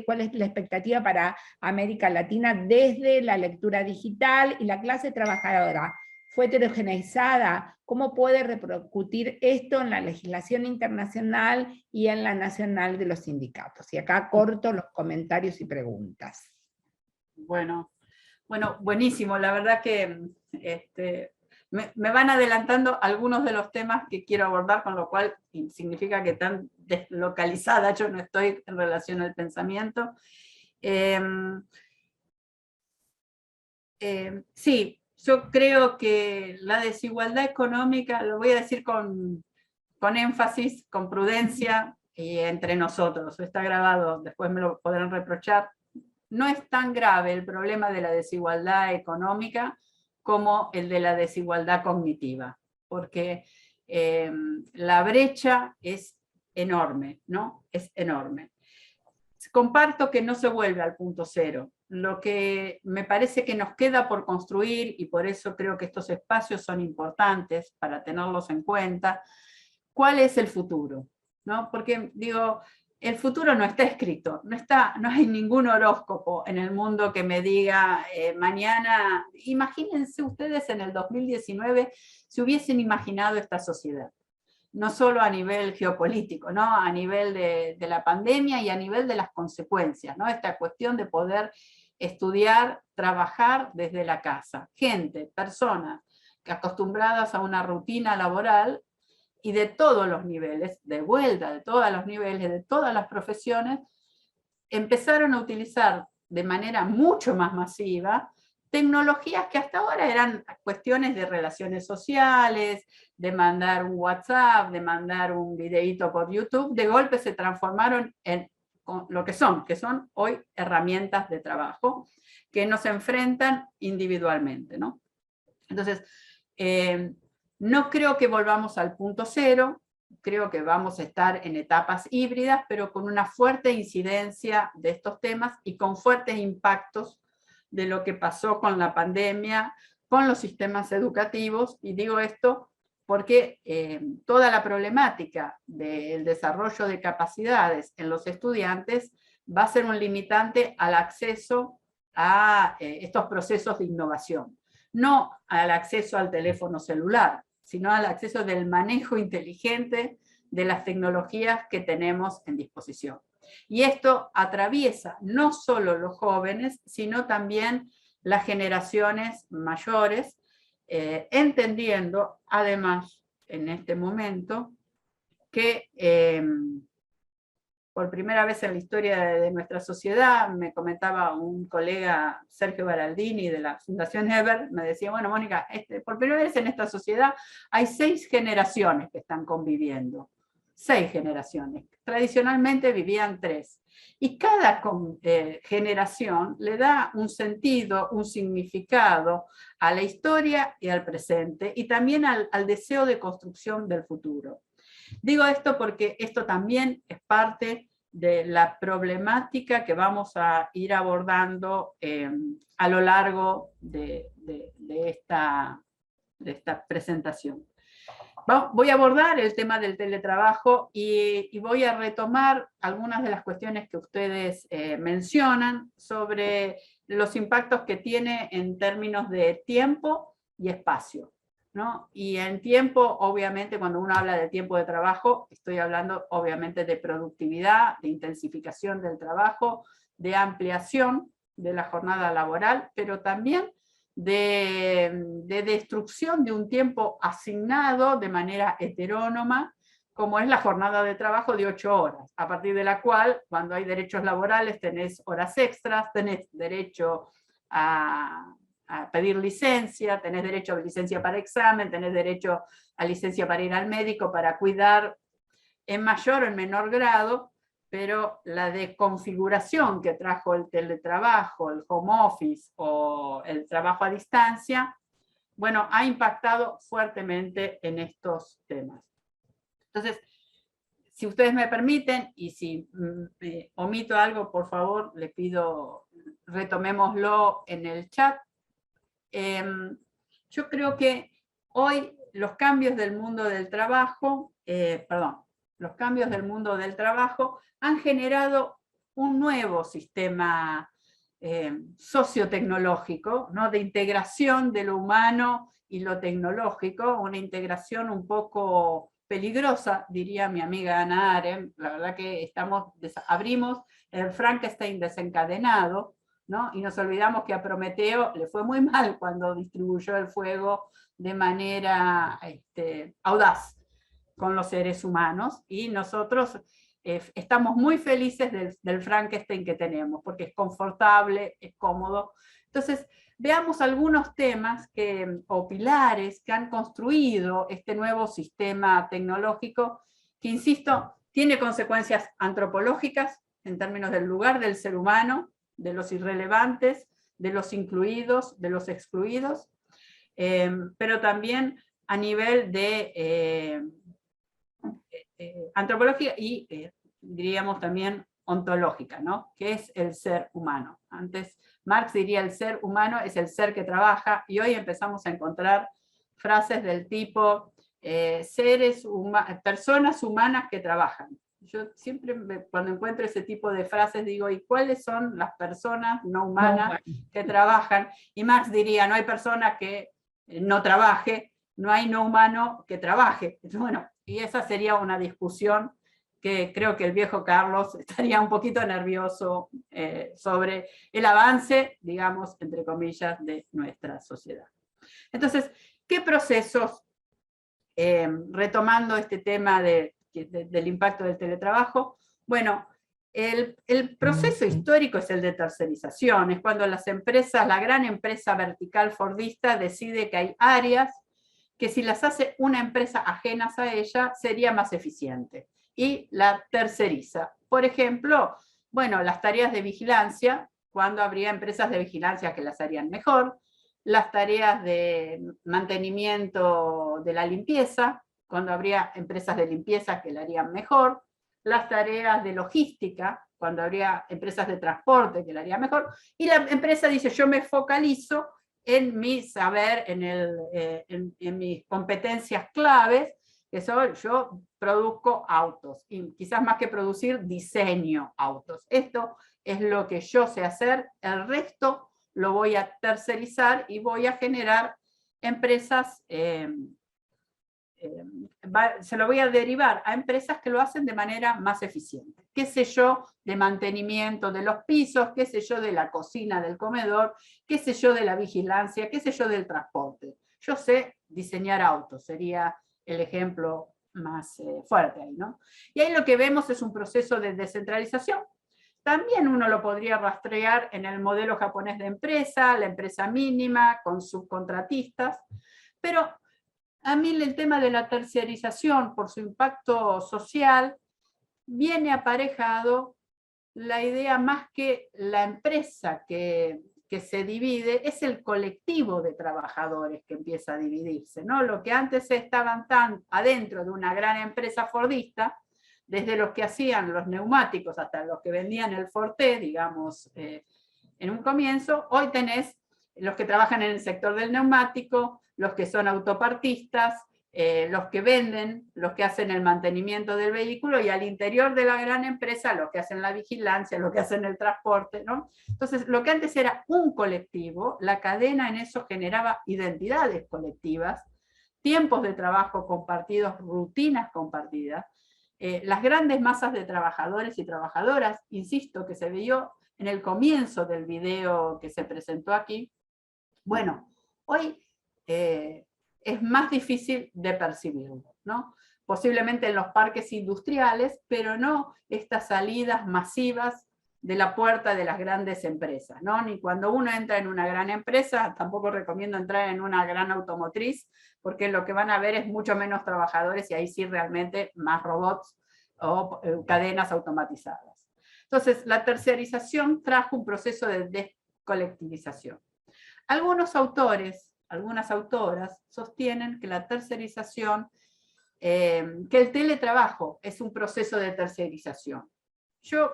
¿cuál es la expectativa para América Latina desde la lectura digital y la clase trabajadora? ¿Fue heterogeneizada? ¿Cómo puede repercutir esto en la legislación internacional y en la nacional de los sindicatos? Y acá corto los comentarios y preguntas. Bueno, buenísimo. La verdad que me van adelantando algunos de los temas que quiero abordar, con lo cual significa que tan deslocalizada yo no estoy en relación al pensamiento. Sí, yo creo que la desigualdad económica, lo voy a decir con énfasis, con prudencia, y entre nosotros, está grabado, después me lo podrán reprochar, no es tan grave el problema de la desigualdad económica como el de la desigualdad cognitiva, porque la brecha es enorme, ¿no? Es enorme. Comparto que no se vuelve al punto cero. Lo que me parece que nos queda por construir, y por eso creo que estos espacios son importantes para tenerlos en cuenta, ¿cuál es el futuro? ¿No? Porque digo, el futuro no está escrito, no hay ningún horóscopo en el mundo que me diga mañana, imagínense ustedes en el 2019 si hubiesen imaginado esta sociedad, no solo a nivel geopolítico, ¿no? A nivel de la pandemia y a nivel de las consecuencias, ¿no? Esta cuestión de poder estudiar, trabajar desde la casa. Gente, personas que acostumbradas a una rutina laboral y de todos los niveles, de vuelta, de todos los niveles, de todas las profesiones, empezaron a utilizar de manera mucho más masiva tecnologías que hasta ahora eran cuestiones de relaciones sociales, de mandar un WhatsApp, de mandar un videíto por YouTube, de golpe se transformaron en lo que son hoy herramientas de trabajo que nos enfrentan individualmente, ¿no? Entonces, no creo que volvamos al punto cero, creo que vamos a estar en etapas híbridas, pero con una fuerte incidencia de estos temas y con fuertes impactos de lo que pasó con la pandemia, con los sistemas educativos, y digo esto porque toda la problemática del desarrollo de capacidades en los estudiantes va a ser un limitante al acceso a estos procesos de innovación. No al acceso al teléfono celular, sino al acceso del manejo inteligente de las tecnologías que tenemos en disposición. Y esto atraviesa no solo los jóvenes, sino también las generaciones mayores, entendiendo además en este momento que por primera vez en la historia de nuestra sociedad, me comentaba un colega, Sergio Baraldini, de la Fundación Eber, me decía, bueno, Mónica, por primera vez en esta sociedad hay 6 generaciones que están conviviendo. 6 generaciones. Tradicionalmente vivían 3. Y cada generación le da un sentido, un significado a la historia y al presente, y también al deseo de construcción del futuro. Digo esto porque esto también es parte de la problemática que vamos a ir abordando a lo largo de esta presentación. Voy a abordar el tema del teletrabajo y voy a retomar algunas de las cuestiones que ustedes mencionan sobre los impactos que tiene en términos de tiempo y espacio, ¿no? Y en tiempo, obviamente, cuando uno habla de tiempo de trabajo, estoy hablando obviamente de productividad, de intensificación del trabajo, de ampliación de la jornada laboral, pero también de destrucción de un tiempo asignado de manera heterónoma, como es la jornada de trabajo de 8 horas, a partir de la cual, cuando hay derechos laborales, tenés horas extras, tenés derecho a pedir licencia, tenés derecho a licencia para examen, tenés derecho a licencia para ir al médico, para cuidar en mayor o en menor grado, pero la desconfiguración que trajo el teletrabajo, el home office o el trabajo a distancia, bueno, ha impactado fuertemente en estos temas. Entonces, si ustedes me permiten, y si omito algo, por favor, les pido, retomémoslo en el chat. Yo creo que hoy los cambios del mundo del trabajo, los cambios del mundo del trabajo han generado un nuevo sistema sociotecnológico, ¿no? De integración de lo humano y lo tecnológico, una integración un poco peligrosa, diría mi amiga Ana Arendt. La verdad que abrimos el Frankenstein desencadenado, ¿no? Y nos olvidamos que a Prometeo le fue muy mal cuando distribuyó el fuego de manera audaz con los seres humanos, y nosotros estamos muy felices del Frankenstein que tenemos, porque es confortable, es cómodo. Entonces, veamos algunos temas o pilares que han construido este nuevo sistema tecnológico, que, insisto, Tiene consecuencias antropológicas en términos del lugar del ser humano, de los irrelevantes, de los incluidos, de los excluidos, pero también a nivel de antropológica y diríamos también ontológica, ¿no? ¿Qué es el ser humano? Antes Marx diría el ser humano es el ser que trabaja, y hoy empezamos a encontrar frases del tipo personas humanas que trabajan. Yo siempre cuando encuentro ese tipo de frases digo, ¿y cuáles son las personas no humanas que trabajan? Y Marx diría, no hay persona que no trabaje, no hay no humano que trabaje. Bueno, y esa sería una discusión que creo que el viejo Carlos estaría un poquito nervioso sobre el avance, digamos, entre comillas, de nuestra sociedad. Entonces, ¿qué procesos, retomando este tema del impacto del teletrabajo? Bueno, el proceso histórico es el de tercerización, es cuando las empresas, la gran empresa vertical fordista decide que hay áreas que si las hace una empresa ajenas a ella sería más eficiente, y la terceriza. Por ejemplo, bueno, las tareas de vigilancia, cuando habría empresas de vigilancia que las harían mejor, las tareas de mantenimiento de la limpieza, cuando habría empresas de limpieza que la harían mejor, las tareas de logística, cuando habría empresas de transporte que la harían mejor, y la empresa dice, yo me focalizo en mi saber, en mis competencias claves, que son, yo produzco autos, y quizás más que producir, diseño autos. Esto es lo que yo sé hacer, el resto lo voy a tercerizar y voy a generar empresas, se lo voy a derivar a empresas que lo hacen de manera más eficiente. Qué sé yo, de mantenimiento de los pisos, qué sé yo de la cocina, del comedor, qué sé yo de la vigilancia, qué sé yo del transporte. Yo sé diseñar autos, sería el ejemplo más fuerte ahí, ¿no? Y ahí lo que vemos es un proceso de descentralización. También uno lo podría rastrear en el modelo japonés de empresa, la empresa mínima, con subcontratistas, pero a mí el tema de la terciarización, por su impacto social, viene aparejado la idea más que la empresa que se divide, es el colectivo de trabajadores que empieza a dividirse, ¿no? Lo que antes estaban tan adentro de una gran empresa fordista, desde los que hacían los neumáticos hasta los que vendían el Forte, digamos, en un comienzo, hoy tenés los que trabajan en el sector del neumático, los que son autopartistas, los que venden, los que hacen el mantenimiento del vehículo, y al interior de la gran empresa los que hacen la vigilancia, los que hacen el transporte, ¿no? Entonces, lo que antes era un colectivo, la cadena en eso generaba identidades colectivas, tiempos de trabajo compartidos, rutinas compartidas, las grandes masas de trabajadores y trabajadoras, insisto, que se vio en el comienzo del video que se presentó aquí. Bueno, hoy es más difícil de percibirlo, ¿no? Posiblemente en los parques industriales, pero no estas salidas masivas de la puerta de las grandes empresas, ¿no? Ni cuando uno entra en una gran empresa, tampoco recomiendo entrar en una gran automotriz, porque lo que van a ver es mucho menos trabajadores, y ahí sí realmente más robots o cadenas automatizadas. Entonces, la terciarización trajo un proceso de descolectivización. Algunos autores, algunas autoras, sostienen que la tercerización, que el teletrabajo es un proceso de tercerización. Yo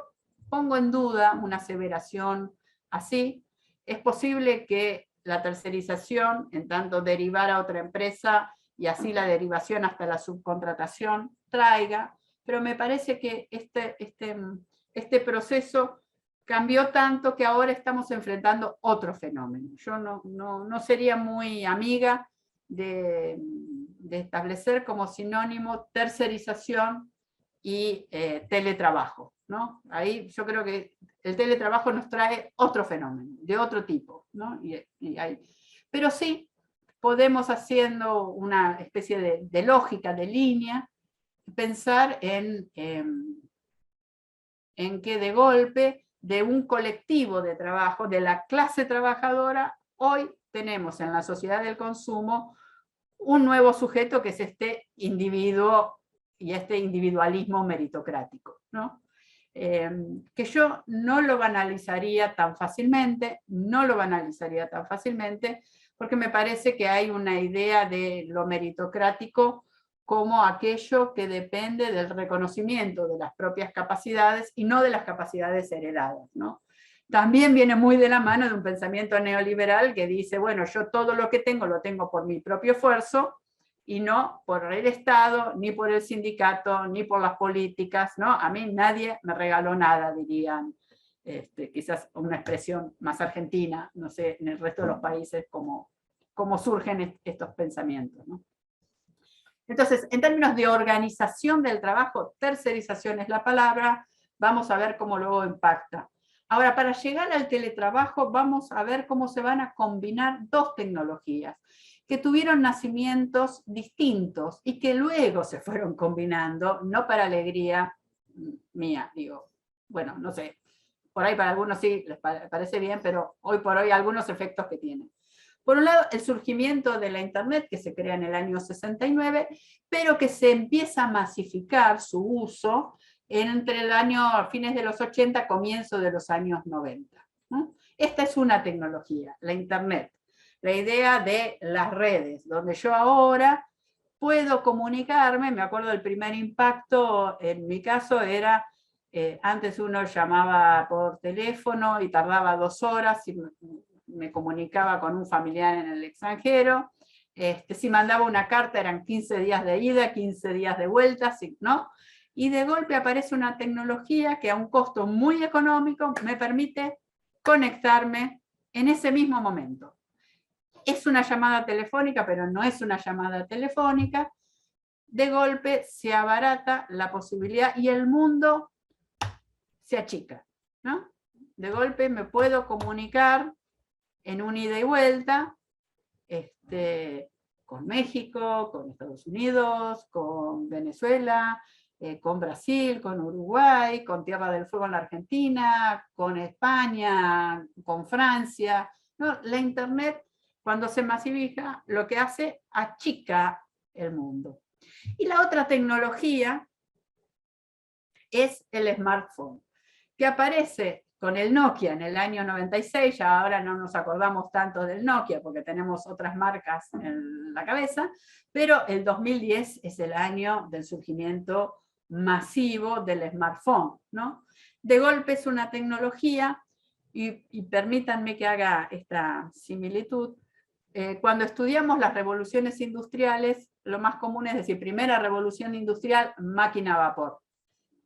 pongo en duda una aseveración así. Es posible que la tercerización, en tanto derivar a otra empresa, y así la derivación hasta la subcontratación, traiga, pero me parece que este proceso cambió tanto que ahora estamos enfrentando otro fenómeno. Yo no sería muy amiga de establecer como sinónimo tercerización y teletrabajo, ¿no? Ahí yo creo que el teletrabajo nos trae otro fenómeno, de otro tipo, ¿no? Pero sí podemos, haciendo una especie de lógica, de línea, pensar en que de golpe, de un colectivo de trabajo, de la clase trabajadora, hoy tenemos en la sociedad del consumo un nuevo sujeto, que es este individuo y este individualismo meritocrático, ¿no? Que yo no lo banalizaría tan fácilmente, porque me parece que hay una idea de lo meritocrático como aquello que depende del reconocimiento de las propias capacidades y no de las capacidades heredadas, ¿no? También viene muy de la mano de un pensamiento neoliberal que dice, bueno, yo todo lo que tengo lo tengo por mi propio esfuerzo, y no por el Estado, ni por el sindicato, ni por las políticas, ¿no? A mí nadie me regaló nada, dirían, quizás una expresión más argentina, no sé, en el resto de los países cómo surgen estos pensamientos, ¿no? Entonces, en términos de organización del trabajo, tercerización es la palabra, vamos a ver cómo luego impacta. Ahora, para llegar al teletrabajo, vamos a ver cómo se van a combinar dos tecnologías que tuvieron nacimientos distintos y que luego se fueron combinando, no para alegría mía, digo, bueno, no sé, por ahí para algunos sí les parece bien, pero hoy por hoy algunos efectos que tienen. Por un lado, el surgimiento de la Internet, que se crea en el año 69, pero que se empieza a masificar su uso entre el año, fines de los 80, comienzo de los años 90. ¿No? Esta es una tecnología, la Internet. La idea de las redes, donde yo ahora puedo comunicarme, me acuerdo del primer impacto, en mi caso era, antes uno llamaba por teléfono y tardaba 2 horas, y me comunicaba con un familiar en el extranjero, si mandaba una carta eran 15 días de ida, 15 días de vuelta, ¿no? Y de golpe aparece una tecnología que a un costo muy económico me permite conectarme en ese mismo momento. Es una llamada telefónica, pero no es una llamada telefónica. De golpe se abarata la posibilidad y el mundo se achica, ¿no? De golpe me puedo comunicar en un ida y vuelta con México, con Estados Unidos, con Venezuela, con Brasil, con Uruguay, con Tierra del Fuego en la Argentina, con España, con Francia, ¿no? La Internet, cuando se masifica, lo que hace, achica el mundo. Y la otra tecnología es el smartphone, que aparece con el Nokia en el año 96, ya ahora no nos acordamos tanto del Nokia porque tenemos otras marcas en la cabeza, pero el 2010 es el año del surgimiento masivo del smartphone, ¿no? De golpe es una tecnología, y permítanme que haga esta similitud, cuando estudiamos las revoluciones industriales, lo más común es decir, primera revolución industrial, máquina a vapor.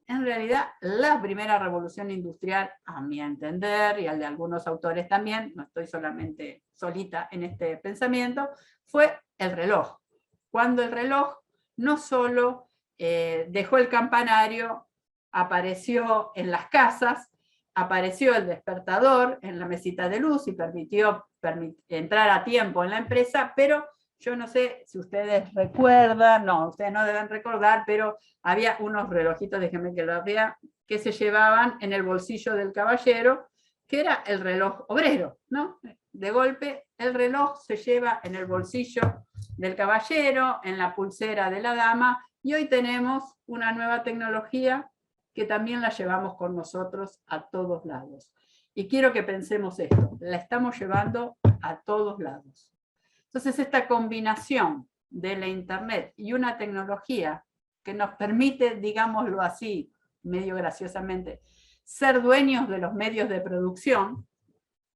En realidad, la primera revolución industrial, a mi entender, y al de algunos autores también, no estoy solamente solita en este pensamiento, fue el reloj. Cuando el reloj no solo dejó el campanario, apareció en las casas, apareció el despertador en la mesita de luz y permitió entrar a tiempo en la empresa, pero yo no sé si ustedes recuerdan, no, ustedes no deben recordar, pero había unos relojitos, déjenme que lo vea, que se llevaban en el bolsillo del caballero, que era el reloj obrero, ¿no? De golpe el reloj se lleva en el bolsillo del caballero, en la pulsera de la dama, y hoy tenemos una nueva tecnología que también la llevamos con nosotros a todos lados. Y quiero que pensemos esto, la estamos llevando a todos lados. Entonces esta combinación de la Internet y una tecnología que nos permite, digámoslo así, medio graciosamente, ser dueños de los medios de producción,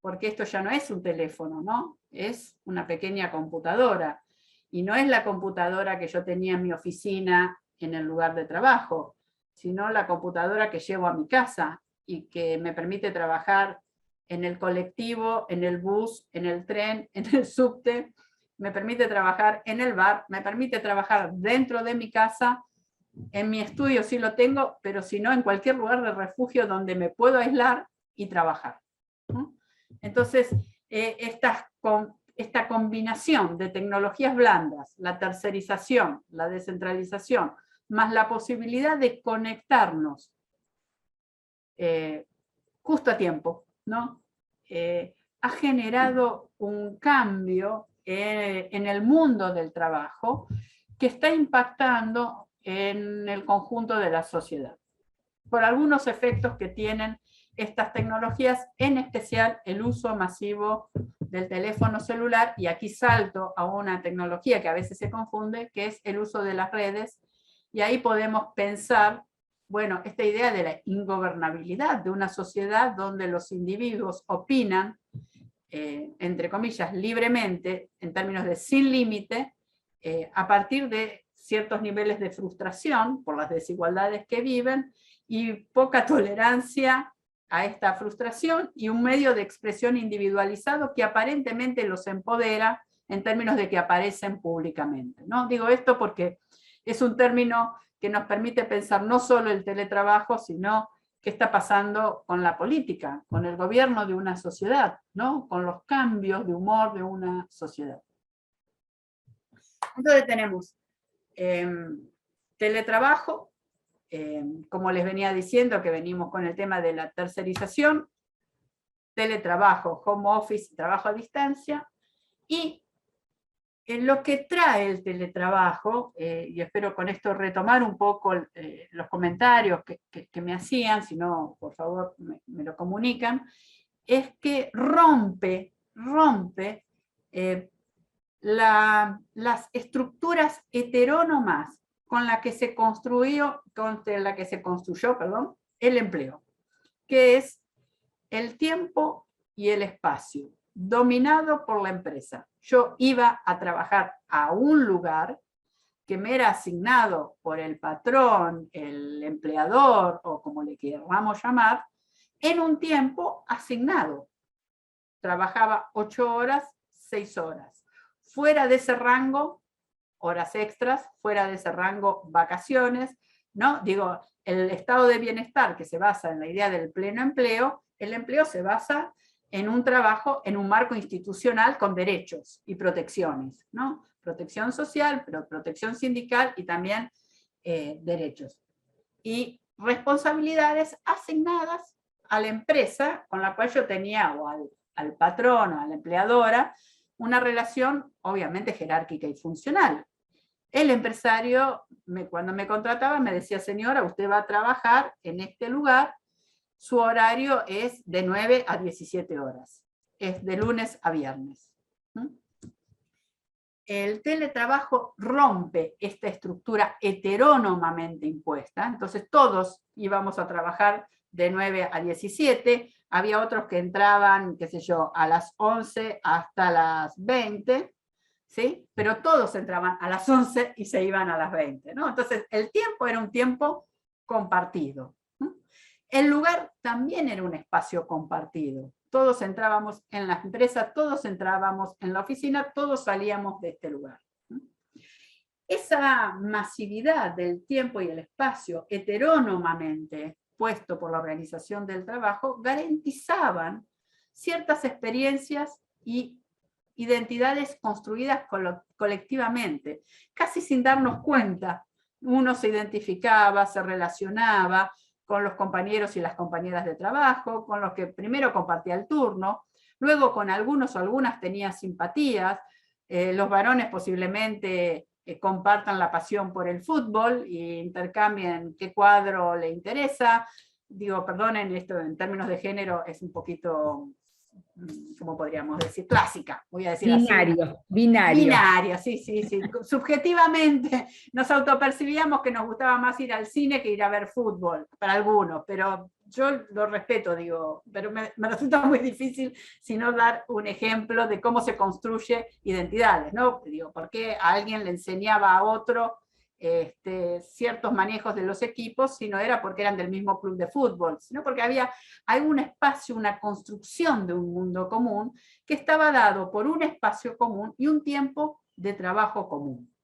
porque esto ya no es un teléfono, ¿no? Es una pequeña computadora, y no es la computadora que yo tenía en mi oficina en el lugar de trabajo, sino la computadora que llevo a mi casa y que me permite trabajar en el colectivo, en el bus, en el tren, en el subte, me permite trabajar en el bar, me permite trabajar dentro de mi casa, en mi estudio sí lo tengo, pero si no, en cualquier lugar de refugio donde me puedo aislar y trabajar. ¿No? Entonces, esta combinación de tecnologías blandas, la tercerización, la descentralización, más la posibilidad de conectarnos justo a tiempo, ¿no? Ha generado un cambio en el mundo del trabajo que está impactando en el conjunto de la sociedad, por algunos efectos que tienen estas tecnologías, en especial el uso masivo del teléfono celular, y aquí salto a una tecnología que a veces se confunde, que es el uso de las redes, y ahí podemos pensar, bueno, esta idea de la ingobernabilidad de una sociedad donde los individuos opinan, entre comillas, libremente, en términos de sin límite, a partir de ciertos niveles de frustración por las desigualdades que viven, y poca tolerancia a esta frustración, y un medio de expresión individualizado que aparentemente los empodera en términos de que aparecen públicamente, ¿no? Digo esto porque es un término que nos permite pensar no solo el teletrabajo, sino qué está pasando con la política, con el gobierno de una sociedad, ¿no? Con los cambios de humor de una sociedad. Entonces tenemos teletrabajo, como les venía diciendo, que venimos con el tema de la tercerización, teletrabajo, home office, trabajo a distancia, y en lo que trae el teletrabajo, y espero con esto retomar un poco los comentarios que me hacían, si no, por favor, me lo comunican, es que rompe las estructuras heterónomas con la que se construyó, el empleo, que es el tiempo y el espacio, dominado por la empresa. Yo iba a trabajar a un lugar que me era asignado por el patrón, el empleador, o como le queramos llamar, en un tiempo asignado. Trabajaba 8 horas, 6 horas. Fuera de ese rango, horas extras, fuera de ese rango, vacaciones, ¿no? Digo, el estado de bienestar que se basa en la idea del pleno empleo, el empleo se basa en un trabajo, en un marco institucional con derechos y protecciones, ¿no? Protección social, pero protección sindical y también derechos. Y responsabilidades asignadas a la empresa con la cual yo tenía, o al patrón o a la empleadora, una relación obviamente jerárquica y funcional. El empresario, cuando me contrataba, me decía: señora, usted va a trabajar en este lugar, su horario es de 9 a 17 horas, es de lunes a viernes. El teletrabajo rompe esta estructura heterónomamente impuesta, entonces todos íbamos a trabajar de 9 a 17, había otros que entraban, qué sé yo, a las 11 hasta las 20, ¿sí? Pero todos entraban a las 11 y se iban a las 20, ¿no? Entonces el tiempo era un tiempo compartido. El lugar también era un espacio compartido. Todos entrábamos en la empresa, todos entrábamos en la oficina, todos salíamos de este lugar. Esa masividad del tiempo y el espacio heterónomamente puesto por la organización del trabajo garantizaban ciertas experiencias y identidades construidas colectivamente, casi sin darnos cuenta. Uno se identificaba, se relacionaba con los compañeros y las compañeras de trabajo, con los que primero compartía el turno, luego con algunos o algunas tenía simpatías, los varones posiblemente compartan la pasión por el fútbol e intercambien qué cuadro le interesa. Digo, perdonen, esto en términos de género es un poquito, ¿cómo podríamos decir? Clásica, voy a decir binario, así. Binario. Binario, sí. Subjetivamente nos autopercibíamos que nos gustaba más ir al cine que ir a ver fútbol, para algunos, pero yo lo respeto, digo, pero me resulta muy difícil si no dar un ejemplo de cómo se construye identidades, ¿no? Digo, ¿por qué a alguien le enseñaba a otro ciertos manejos de los equipos, si no era porque eran del mismo club de fútbol, sino porque había algún espacio, una construcción de un mundo común que estaba dado por un espacio común y un tiempo de trabajo común.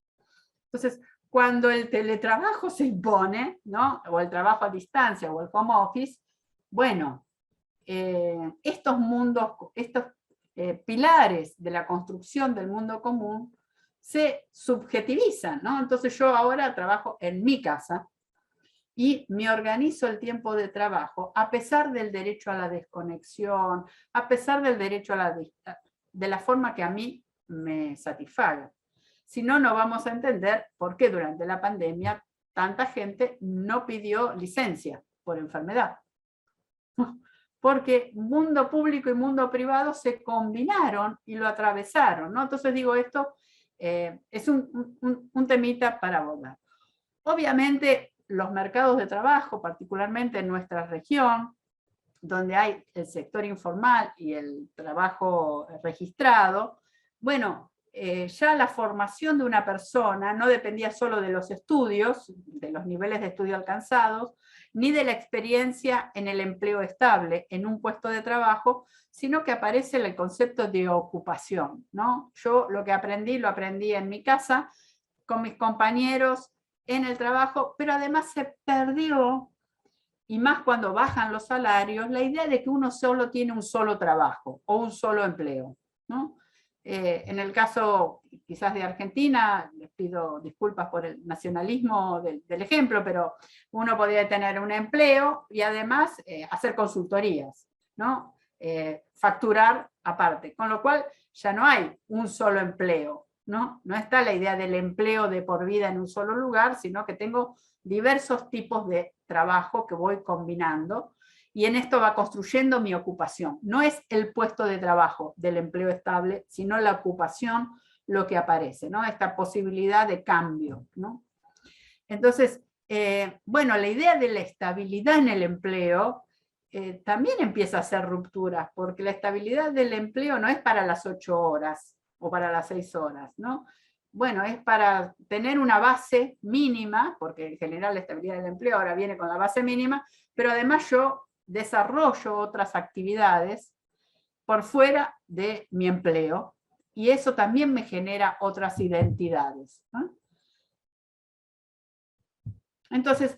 Entonces, cuando el teletrabajo se impone, ¿no? O el trabajo a distancia o el home office, bueno, estos mundos, estos pilares de la construcción del mundo común se subjetivizan, ¿no? Entonces yo ahora trabajo en mi casa y me organizo el tiempo de trabajo a pesar del derecho a la desconexión, a pesar del derecho a de la forma que a mí me satisfaga. Si no, no vamos a entender por qué durante la pandemia tanta gente no pidió licencia por enfermedad. Porque mundo público y mundo privado se combinaron y lo atravesaron, ¿no? Entonces digo, esto es un temita para abordar. Obviamente los mercados de trabajo, particularmente en nuestra región, donde hay el sector informal y el trabajo registrado, bueno, ya la formación de una persona no dependía solo de los estudios, de los niveles de estudio alcanzados, ni de la experiencia en el empleo estable, en un puesto de trabajo, sino que aparece el concepto de ocupación, ¿no? Yo lo que aprendí, lo aprendí en mi casa, con mis compañeros, en el trabajo, pero además se perdió, y más cuando bajan los salarios, la idea de que uno solo tiene un solo trabajo o un solo empleo, ¿no? En el caso quizás de Argentina, les pido disculpas por el nacionalismo del ejemplo, pero uno podría tener un empleo y además hacer consultorías, ¿no? Facturar aparte, con lo cual ya no hay un solo empleo, ¿no? No está la idea del empleo de por vida en un solo lugar, sino que tengo diversos tipos de trabajo que voy combinando, y en esto va construyendo mi ocupación. No es el puesto de trabajo del empleo estable, sino la ocupación lo que aparece, ¿no? Esta posibilidad de cambio, ¿no? Entonces, bueno, la idea de la estabilidad en el empleo también empieza a hacer rupturas, porque la estabilidad del empleo no es para las 8 horas o para las 6 horas, ¿no? Bueno, es para tener una base mínima, porque en general la estabilidad del empleo ahora viene con la base mínima, pero además yo desarrollo otras actividades por fuera de mi empleo, y eso también me genera otras identidades, ¿no? Entonces,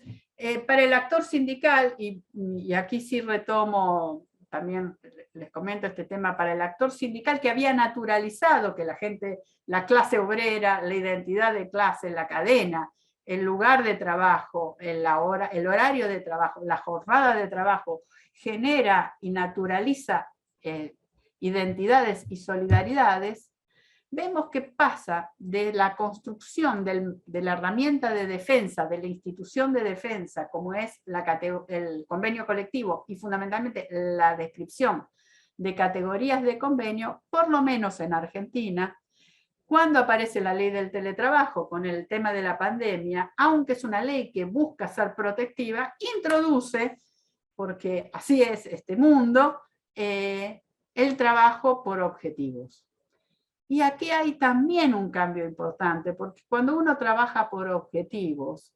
para el actor sindical, y aquí sí retomo, también les comento este tema, para el actor sindical que había naturalizado que la gente, la clase obrera, la identidad de clase, la cadena, el lugar de trabajo, el horario de trabajo, la jornada de trabajo, genera y naturaliza identidades y solidaridades, vemos que pasa de la construcción de la herramienta de defensa, de la institución de defensa, como es el convenio colectivo, y fundamentalmente la descripción de categorías de convenio, por lo menos en Argentina, cuando aparece la ley del teletrabajo con el tema de la pandemia, aunque es una ley que busca ser protectiva, introduce, porque así es este mundo, el trabajo por objetivos. Y aquí hay también un cambio importante, porque cuando uno trabaja por objetivos,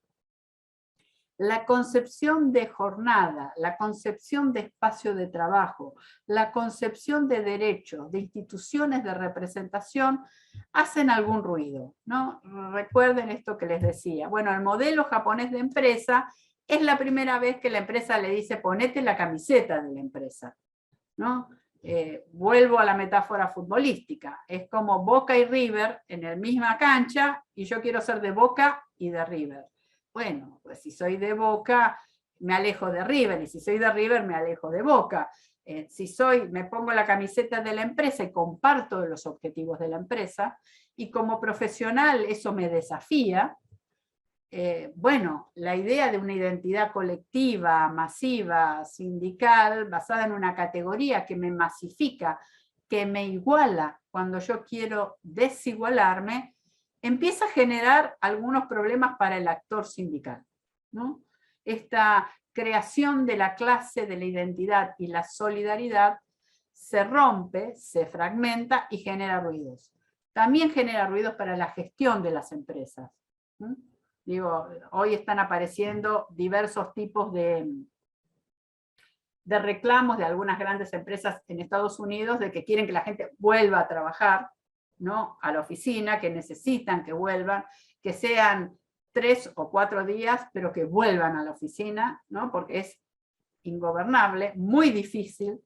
la concepción de jornada, la concepción de espacio de trabajo, la concepción de derechos, de instituciones de representación, hacen algún ruido, ¿no? Recuerden esto que les decía. Bueno, el modelo japonés de empresa es la primera vez que la empresa le dice ponete la camiseta de la empresa, ¿no? Vuelvo a la metáfora futbolística, es como Boca y River en la misma cancha, y yo quiero ser de Boca y de River. Bueno, pues si soy de Boca, me alejo de River, y si soy de River, me alejo de Boca. Me pongo la camiseta de la empresa y comparto los objetivos de la empresa, y como profesional eso me desafía, bueno, la idea de una identidad colectiva, masiva, sindical, basada en una categoría que me masifica, que me iguala cuando yo quiero desigualarme, empieza a generar algunos problemas para el actor sindical, ¿no? Esta creación de la clase, de la identidad y la solidaridad se rompe, se fragmenta y genera ruidos. También genera ruidos para la gestión de las empresas, ¿no? Digo, hoy están apareciendo diversos tipos de reclamos de algunas grandes empresas en Estados Unidos de que quieren que la gente vuelva a trabajar, ¿no? A la oficina, que necesitan que vuelvan, que sean 3 o 4 días, pero que vuelvan a la oficina, ¿no? Porque es ingobernable, muy difícil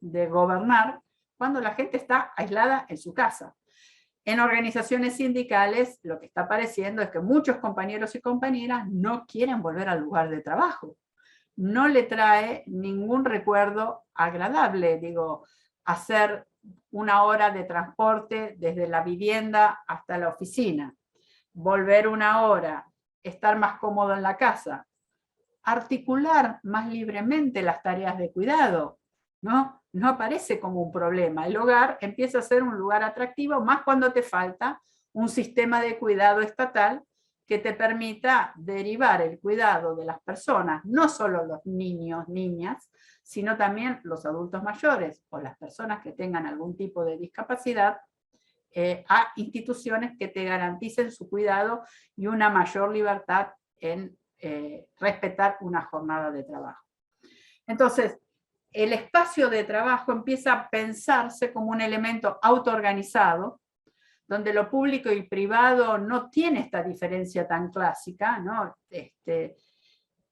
de gobernar cuando la gente está aislada en su casa. En organizaciones sindicales lo que está apareciendo es que muchos compañeros y compañeras no quieren volver al lugar de trabajo. No le trae ningún recuerdo agradable, digo, hacer 1 hora de transporte desde la vivienda hasta la oficina, volver 1 hora, estar más cómodo en la casa, articular más libremente las tareas de cuidado, ¿no? No aparece como un problema. El hogar empieza a ser un lugar atractivo, más cuando te falta un sistema de cuidado estatal que te permita derivar el cuidado de las personas, no solo los niños, niñas, sino también los adultos mayores o las personas que tengan algún tipo de discapacidad, a instituciones que te garanticen su cuidado y una mayor libertad en respetar una jornada de trabajo. Entonces, el espacio de trabajo empieza a pensarse como un elemento autoorganizado, donde lo público y privado no tiene esta diferencia tan clásica, ¿no?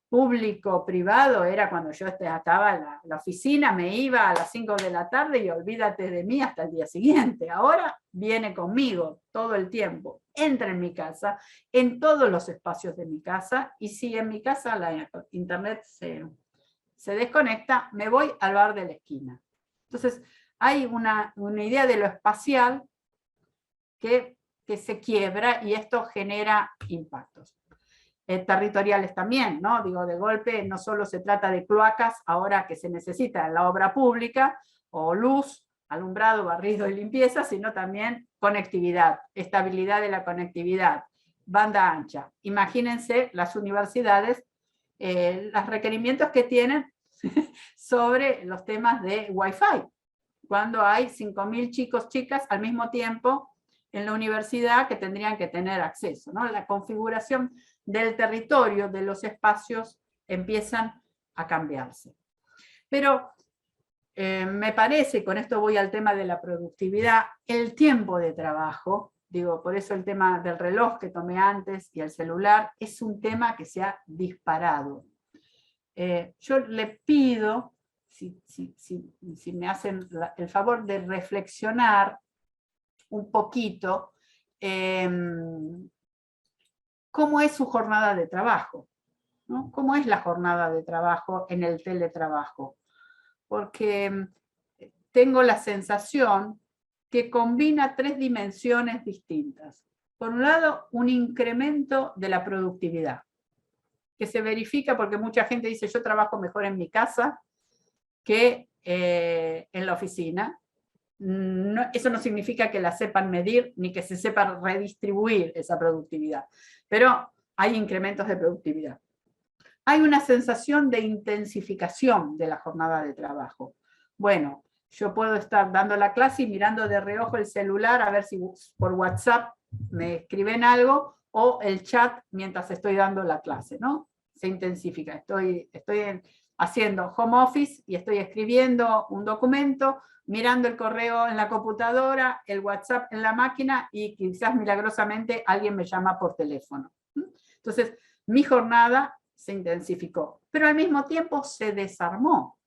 Público-privado era cuando yo estaba en la oficina, me iba a las 5 de la tarde y olvídate de mí hasta el día siguiente. Ahora viene conmigo todo el tiempo, entra en mi casa, en todos los espacios de mi casa, y si en mi casa la internet se desconecta, me voy al bar de la esquina. Entonces hay una idea de lo espacial que se quiebra, y esto genera impactos. Territoriales también, ¿no? Digo, de golpe no solo se trata de cloacas, ahora que se necesita en la obra pública, o luz, alumbrado, barrido y limpieza, sino también conectividad, estabilidad de la conectividad, banda ancha. Imagínense las universidades, los requerimientos que tienen sobre los temas de Wi-Fi, cuando hay 5.000 chicos, chicas al mismo tiempo en la universidad que tendrían que tener acceso, ¿no? La configuración del territorio, de los espacios, empiezan a cambiarse. Pero me parece, con esto voy al tema de la productividad, el tiempo de trabajo, digo, por eso el tema del reloj que tomé antes y el celular, es un tema que se ha disparado. Yo le pido, si me hacen el favor de reflexionar un poquito, cómo es su jornada de trabajo, ¿no? ¿Cómo es la jornada de trabajo en el teletrabajo? Porque tengo la sensación que combina 3 dimensiones distintas. Por un lado, un incremento de la productividad, que se verifica porque mucha gente dice, yo trabajo mejor en mi casa que en la oficina. No, eso no significa que la sepan medir ni que se sepa redistribuir esa productividad, pero hay incrementos de productividad. Hay una sensación de intensificación de la jornada de trabajo. Bueno, yo puedo estar dando la clase y mirando de reojo el celular a ver si por WhatsApp me escriben algo, o el chat mientras estoy dando la clase, ¿no? Se intensifica. Estoy haciendo home office y estoy escribiendo un documento, mirando el correo en la computadora, el WhatsApp en la máquina, y quizás milagrosamente alguien me llama por teléfono. Entonces, mi jornada se intensificó, pero al mismo tiempo se desarmó.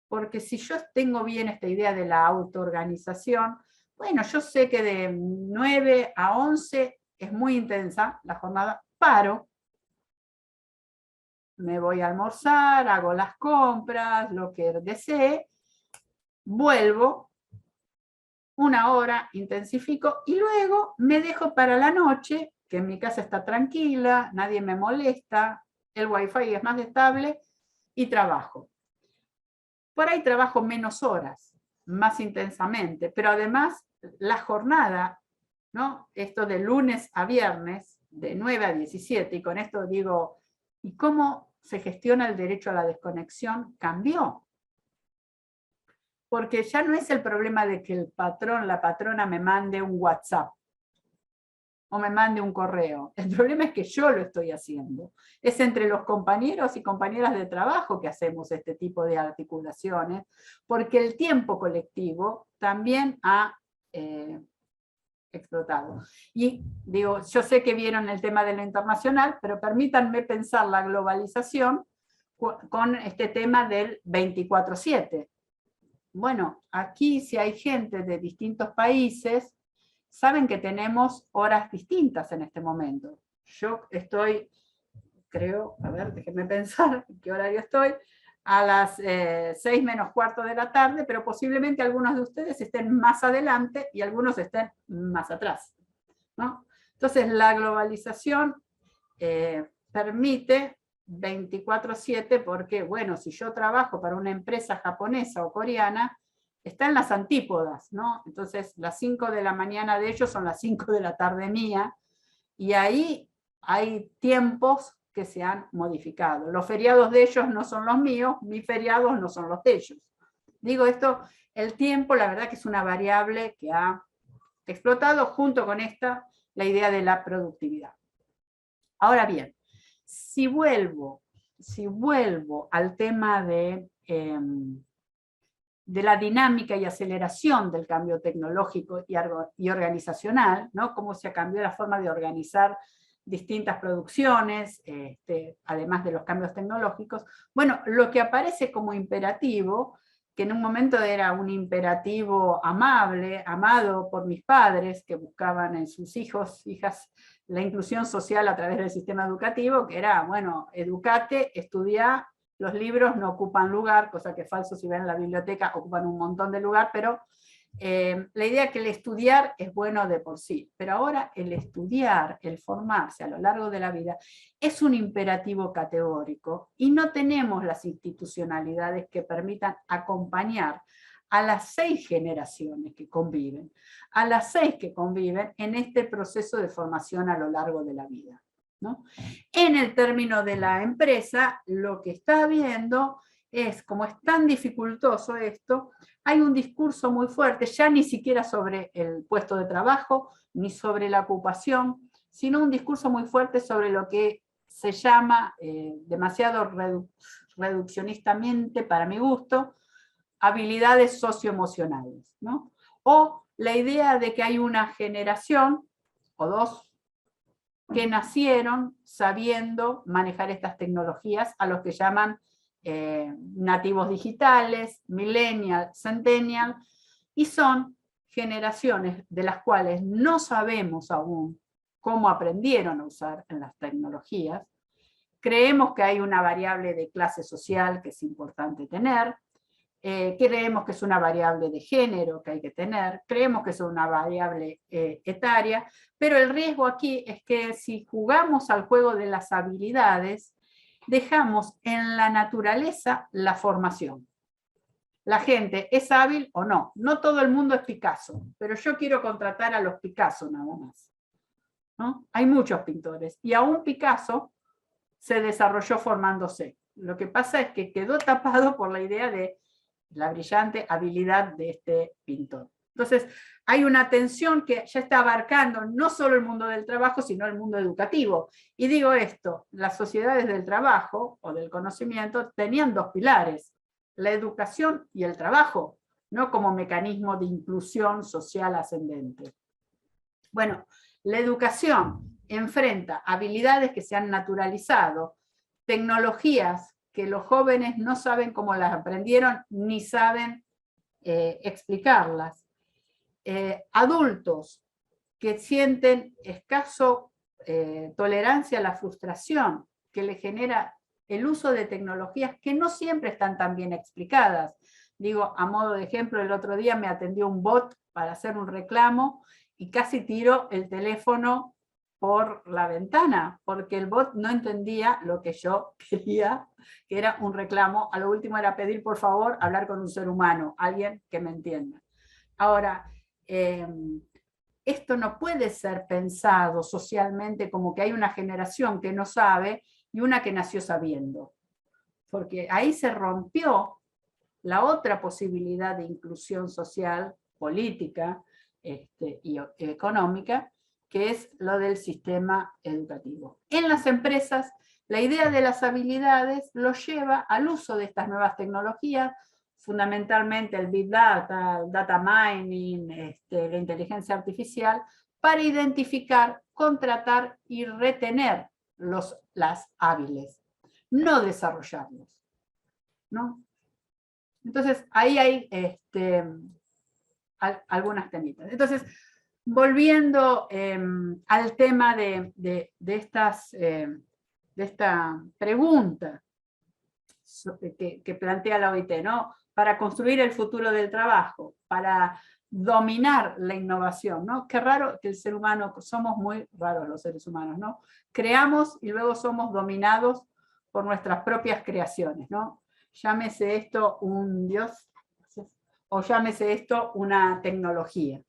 Porque si yo tengo bien esta idea de la autoorganización, bueno, yo sé que de 9 a 11 es muy intensa la jornada, paro, me voy a almorzar, hago las compras, lo que desee, vuelvo, 1 hora, intensifico, y luego me dejo para la noche, que en mi casa está tranquila, nadie me molesta, el wifi es más estable, y trabajo. Por ahí trabajo menos horas, más intensamente, pero además la jornada, ¿no? Esto de lunes a viernes, de 9 a 17, y con esto digo, ¿y cómo se gestiona el derecho a la desconexión? Cambió. Porque ya no es el problema de que el patrón, la patrona me mande un WhatsApp o me mande un correo. El problema es que yo lo estoy haciendo. Es entre los compañeros y compañeras de trabajo que hacemos este tipo de articulaciones, porque el tiempo colectivo también ha explotado. Y digo, yo sé que vieron el tema de lo internacional, pero permítanme pensar la globalización con este tema del 24/7. Bueno, aquí si hay gente de distintos países, saben que tenemos horas distintas en este momento. Yo estoy, creo, a ver, déjenme pensar en qué horario estoy, a las 6 menos cuarto de la tarde, pero posiblemente algunos de ustedes estén más adelante y algunos estén más atrás, ¿no? Entonces la globalización permite 24/7 porque, bueno, si yo trabajo para una empresa japonesa o coreana, está en las antípodas, ¿no? Entonces las 5 de la mañana de ellos son las 5 de la tarde mía, y ahí hay tiempos que se han modificado. Los feriados de ellos no son los míos, mis feriados no son los de ellos. Digo esto, el tiempo, la verdad que es una variable que ha explotado junto con esta, la idea de la productividad. Ahora bien, si vuelvo al tema de la dinámica y aceleración del cambio tecnológico y organizacional, ¿no? Cómo se cambió la forma de organizar distintas producciones, además de los cambios tecnológicos. Bueno, lo que aparece como imperativo, que en un momento era un imperativo amable, amado por mis padres, que buscaban en sus hijos, hijas, la inclusión social a través del sistema educativo, que era, bueno, educate, estudia, los libros no ocupan lugar, cosa que es falso, si ven en la biblioteca ocupan un montón de lugar, pero la idea es que el estudiar es bueno de por sí, pero ahora el estudiar, el formarse a lo largo de la vida, es un imperativo categórico, y no tenemos las institucionalidades que permitan acompañar a las 6 generaciones que conviven, en este proceso de formación a lo largo de la vida, ¿no? En el término de la empresa, lo que está habiendo es, como es tan dificultoso esto, hay un discurso muy fuerte, ya ni siquiera sobre el puesto de trabajo, ni sobre la ocupación, sino un discurso muy fuerte sobre lo que se llama, demasiado reduccionistamente para mi gusto, habilidades socioemocionales, ¿no? O la idea de que hay una generación, o dos, que nacieron sabiendo manejar estas tecnologías, a los que llaman nativos digitales, millennial, centennial, y son generaciones de las cuales no sabemos aún cómo aprendieron a usar en las tecnologías. Creemos que hay una variable de clase social que es importante tener, creemos que es una variable de género que hay que tener, creemos que es una variable etaria, pero el riesgo aquí es que si jugamos al juego de las habilidades, dejamos en la naturaleza la formación. La gente es hábil o no. No todo el mundo es Picasso, pero yo quiero contratar a los Picasso nada más, ¿no? Hay muchos pintores, y aún Picasso se desarrolló formándose. Lo que pasa es que quedó tapado por la idea de la brillante habilidad de este pintor. Entonces, hay una tensión que ya está abarcando no solo el mundo del trabajo, sino el mundo educativo. Y digo esto, las sociedades del trabajo o del conocimiento tenían 2 pilares, la educación y el trabajo, no como mecanismo de inclusión social ascendente. Bueno, la educación enfrenta habilidades que se han naturalizado, tecnologías que los jóvenes no saben cómo las aprendieron, ni saben explicarlas. Adultos que sienten escaso tolerancia a la frustración que le genera el uso de tecnologías que no siempre están tan bien explicadas. Digo, a modo de ejemplo, el otro día me atendió un bot para hacer un reclamo y casi tiro el teléfono por la ventana, porque el bot no entendía lo que yo quería, que era un reclamo. A lo último era pedir, por favor, hablar con un ser humano, alguien que me entienda. Ahora, esto no puede ser pensado socialmente como que hay una generación que no sabe y una que nació sabiendo, porque ahí se rompió la otra posibilidad de inclusión social, política y económica, que es lo del sistema educativo. En las empresas, la idea de las habilidades los lleva al uso de estas nuevas tecnologías, fundamentalmente el Big Data, el Data Mining, la inteligencia artificial, para identificar, contratar y retener las hábiles, no desarrollarlos, ¿no? Entonces, ahí hay algunas temitas. Entonces, volviendo al tema de esta pregunta que plantea la OIT, ¿no? Para construir el futuro del trabajo, para dominar la innovación, ¿no? Qué raro que el ser humano, somos muy raros los seres humanos, ¿no? Creamos y luego somos dominados por nuestras propias creaciones, ¿no? Llámese esto un Dios, o llámese esto una tecnología.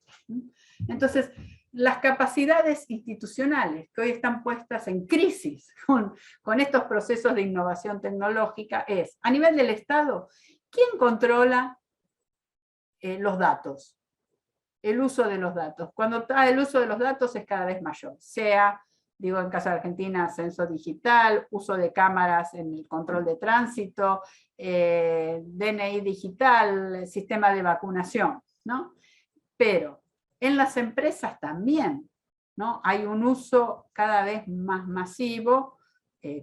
Entonces, las capacidades institucionales que hoy están puestas en crisis con estos procesos de innovación tecnológica es, a nivel del Estado, ¿quién controla los datos? El uso de los datos. Cuando el uso de los datos es cada vez mayor, sea, digo, en caso de Argentina, censo digital, uso de cámaras en el control de tránsito, DNI digital, sistema de vacunación, ¿no? Pero en las empresas también, ¿no? Hay un uso cada vez más masivo,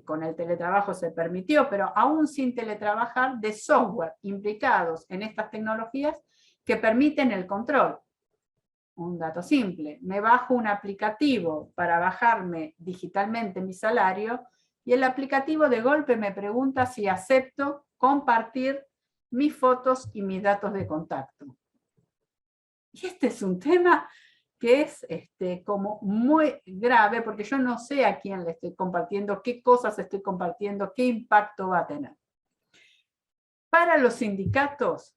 con el teletrabajo se permitió, pero aún sin teletrabajar, de software implicados en estas tecnologías que permiten el control. Un dato simple, me bajo un aplicativo para bajarme digitalmente mi salario, y el aplicativo de golpe me pregunta si acepto compartir mis fotos y mis datos de contacto. Y este es un tema que es como muy grave, porque yo no sé a quién le estoy compartiendo, qué cosas estoy compartiendo, qué impacto va a tener. Para los sindicatos,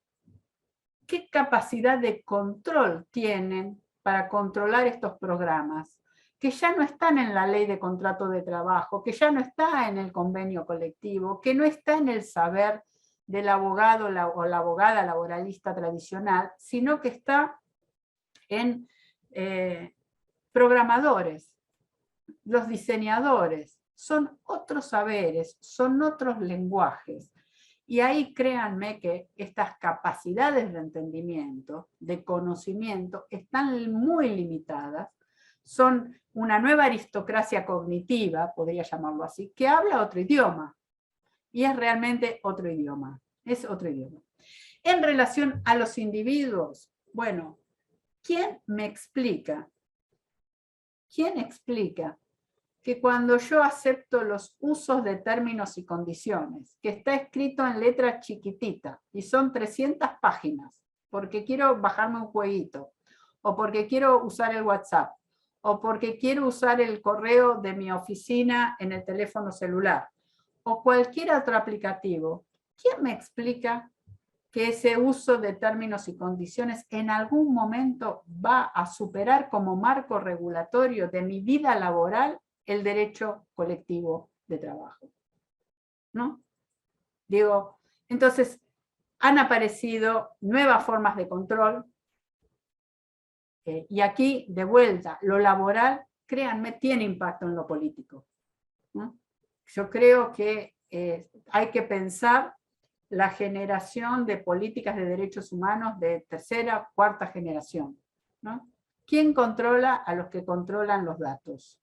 ¿qué capacidad de control tienen para controlar estos programas? Que ya no están en la ley de contrato de trabajo, que ya no está en el convenio colectivo, que no está en el saber del abogado o la abogada laboralista tradicional, sino que está en programadores, los diseñadores. Son otros saberes, son otros lenguajes. Y ahí créanme que estas capacidades de entendimiento, de conocimiento, están muy limitadas. Son una nueva aristocracia cognitiva, podría llamarlo así, que habla otro idioma. Y es realmente otro idioma. Es otro idioma. En relación a los individuos, bueno, ¿quién me explica? ¿Quién explica que cuando yo acepto los usos de términos y condiciones, que está escrito en letra chiquitita, y son 300 páginas, porque quiero bajarme un jueguito, o porque quiero usar el WhatsApp, o porque quiero usar el correo de mi oficina en el teléfono celular, o cualquier otro aplicativo, ¿quién me explica que ese uso de términos y condiciones en algún momento va a superar como marco regulatorio de mi vida laboral el derecho colectivo de trabajo? ¿No? Digo, entonces, han aparecido nuevas formas de control, y aquí, de vuelta, lo laboral, créanme, tiene impacto en lo político, ¿no? Yo creo que hay que pensar la generación de políticas de derechos humanos de tercera, cuarta generación, ¿no? ¿Quién controla a los que controlan los datos?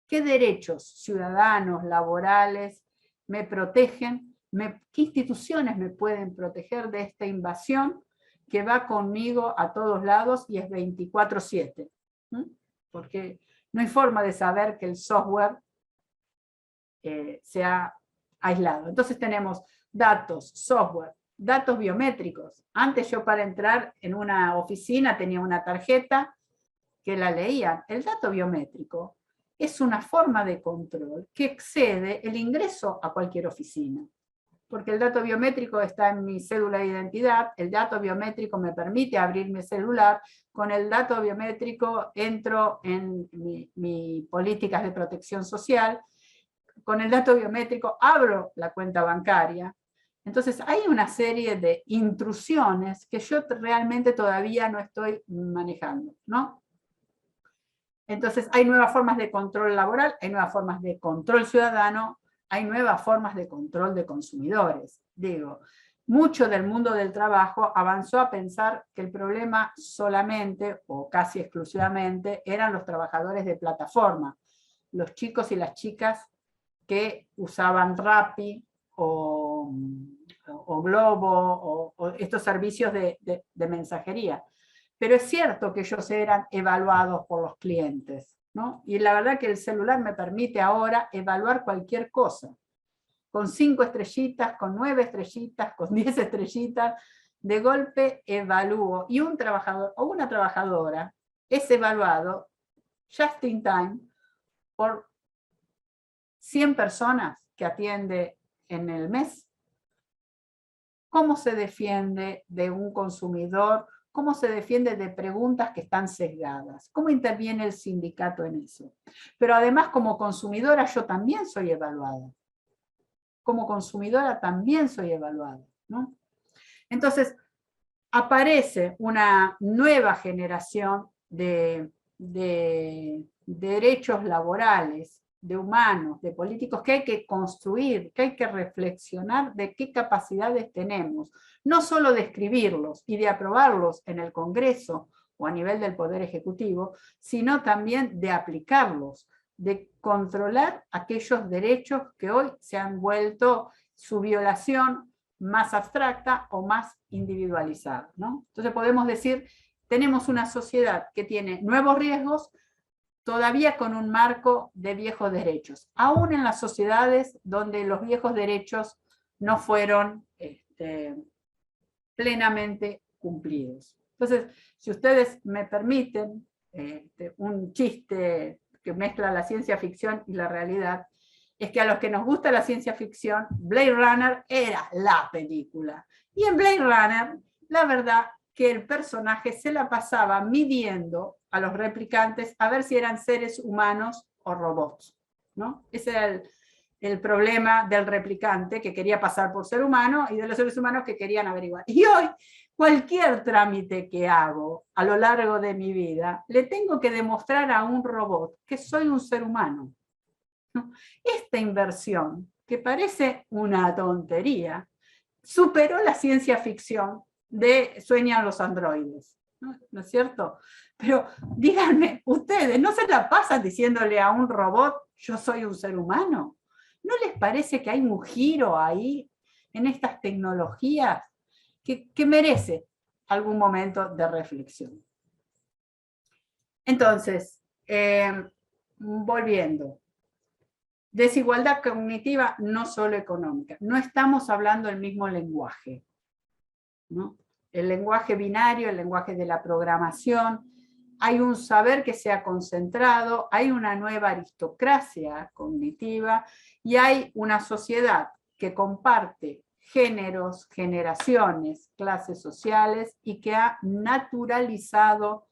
¿Qué derechos ciudadanos, laborales me protegen? ¿Qué instituciones me pueden proteger de esta invasión que va conmigo a todos lados y es 24/7? Porque no hay forma de saber que el software sea aislado. Entonces tenemos datos, software, datos biométricos. Antes yo para entrar en una oficina tenía una tarjeta que la leían. El dato biométrico es una forma de control que excede el ingreso a cualquier oficina. Porque el dato biométrico está en mi cédula de identidad, el dato biométrico me permite abrir mi celular, con el dato biométrico entro en mi políticas de protección social, con el dato biométrico abro la cuenta bancaria. Entonces hay una serie de intrusiones que yo realmente todavía no estoy manejando, ¿no? Entonces hay nuevas formas de control laboral, hay nuevas formas de control ciudadano, hay nuevas formas de control de consumidores. Digo, mucho del mundo del trabajo avanzó a pensar que el problema solamente, o casi exclusivamente, eran los trabajadores de plataforma, los chicos y las chicas que usaban Rappi o Globo o estos servicios de mensajería. Pero es cierto que ellos eran evaluados por los clientes, ¿no? Y la verdad que el celular me permite ahora evaluar cualquier cosa, con 5 estrellitas, con 9 estrellitas, con 10 estrellitas, de golpe evalúo, y un trabajador o una trabajadora es evaluado just in time por 100 personas que atiende en el mes, ¿cómo se defiende de un consumidor? ¿Cómo se defiende de preguntas que están sesgadas? ¿Cómo interviene el sindicato en eso? Pero además, como consumidora, yo también soy evaluada. Como consumidora también soy evaluada, ¿no? Entonces, aparece una nueva generación de derechos laborales, de humanos, de políticos, que hay que construir, que hay que reflexionar de qué capacidades tenemos, no solo de escribirlos y de aprobarlos en el Congreso o a nivel del Poder Ejecutivo, sino también de aplicarlos, de controlar aquellos derechos que hoy se han vuelto su violación más abstracta o más individualizada, ¿no? Entonces podemos decir, tenemos una sociedad que tiene nuevos riesgos, todavía con un marco de viejos derechos, aún en las sociedades donde los viejos derechos no fueron plenamente cumplidos. Entonces, si ustedes me permiten un chiste que mezcla la ciencia ficción y la realidad, es que a los que nos gusta la ciencia ficción, Blade Runner era la película. Y en Blade Runner, la verdad que el personaje se la pasaba midiendo a los replicantes a ver si eran seres humanos o robots, ¿no? Ese era el problema del replicante, que quería pasar por ser humano, y de los seres humanos que querían averiguar. Y hoy, cualquier trámite que hago a lo largo de mi vida, le tengo que demostrar a un robot que soy un ser humano. Esta inversión, que parece una tontería, superó la ciencia ficción de Sueñan los androides, ¿no es cierto? Pero díganme, ustedes, ¿no se la pasan diciéndole a un robot, yo soy un ser humano? ¿No les parece que hay un giro ahí en estas tecnologías que merece algún momento de reflexión? Entonces, volviendo. Desigualdad cognitiva, no solo económica. No estamos hablando el mismo lenguaje, ¿no? El lenguaje binario, el lenguaje de la programación, hay un saber que se ha concentrado, hay una nueva aristocracia cognitiva y hay una sociedad que comparte géneros, generaciones, clases sociales y que ha naturalizado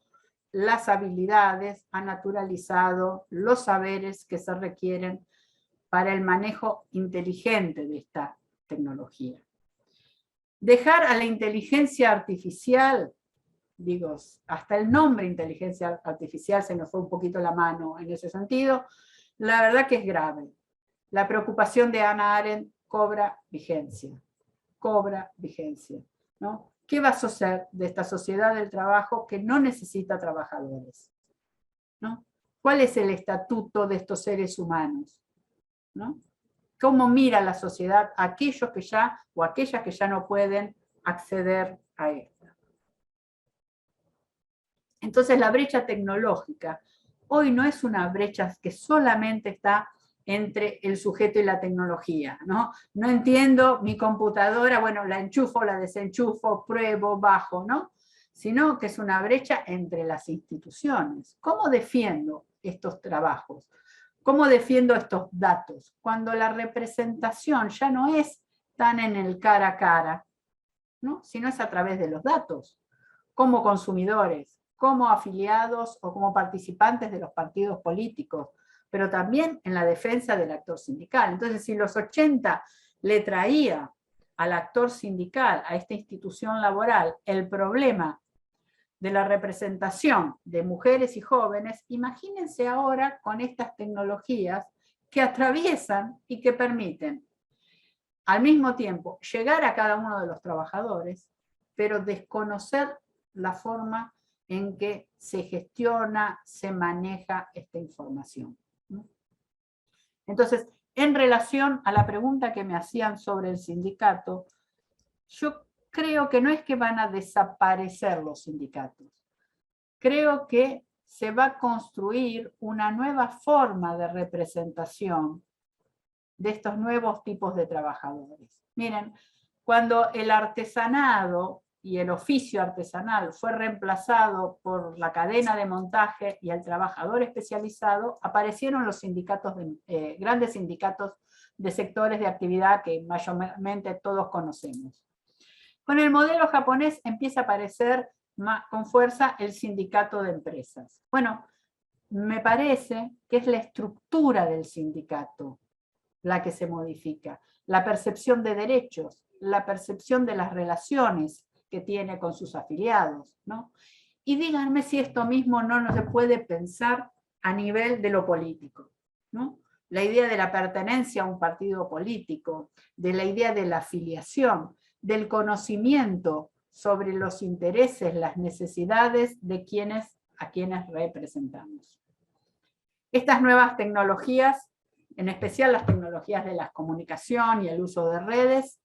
las habilidades, ha naturalizado los saberes que se requieren para el manejo inteligente de esta tecnología. Dejar a la inteligencia artificial, digo, hasta el nombre inteligencia artificial se nos fue un poquito la mano en ese sentido, la verdad que es grave. La preocupación de Hannah Arendt cobra vigencia, ¿no? ¿Qué va a suceder de esta sociedad del trabajo que no necesita trabajadores? ¿No? ¿Cuál es el estatuto de estos seres humanos? ¿No? ¿Cómo mira la sociedad a aquellos que ya, o aquellas que ya no pueden acceder a esta? Entonces la brecha tecnológica hoy no es una brecha que solamente está entre el sujeto y la tecnología, ¿no? No entiendo mi computadora, bueno, la enchufo, la desenchufo, pruebo, bajo, ¿no? Sino que es una brecha entre las instituciones. ¿Cómo defiendo estos trabajos? ¿Cómo defiendo estos datos? Cuando la representación ya no es tan en el cara a cara, ¿no? Sino es a través de los datos, como consumidores, como afiliados o como participantes de los partidos políticos, pero también en la defensa del actor sindical. Entonces, si los 80 le traía al actor sindical, a esta institución laboral, el problema de la representación de mujeres y jóvenes, imagínense ahora con estas tecnologías que atraviesan y que permiten al mismo tiempo llegar a cada uno de los trabajadores, pero desconocer la forma en que se gestiona, se maneja esta información. Entonces, en relación a la pregunta que me hacían sobre el sindicato, yo creo que no es que van a desaparecer los sindicatos. Creo que se va a construir una nueva forma de representación de estos nuevos tipos de trabajadores. Miren, cuando el artesanado y el oficio artesanal fue reemplazado por la cadena de montaje y el trabajador especializado, aparecieron los sindicatos, grandes sindicatos de sectores de actividad que mayormente todos conocemos. Con el modelo japonés empieza a aparecer con fuerza el sindicato de empresas. Bueno, me parece que es la estructura del sindicato la que se modifica, la percepción de derechos, la percepción de las relaciones que tiene con sus afiliados, ¿no? Y díganme si esto mismo no se puede pensar a nivel de lo político, ¿no? La idea de la pertenencia a un partido político, de la idea de la afiliación, del conocimiento sobre los intereses, las necesidades de a quienes representamos. Estas nuevas tecnologías, en especial las tecnologías de la comunicación y el uso de redes,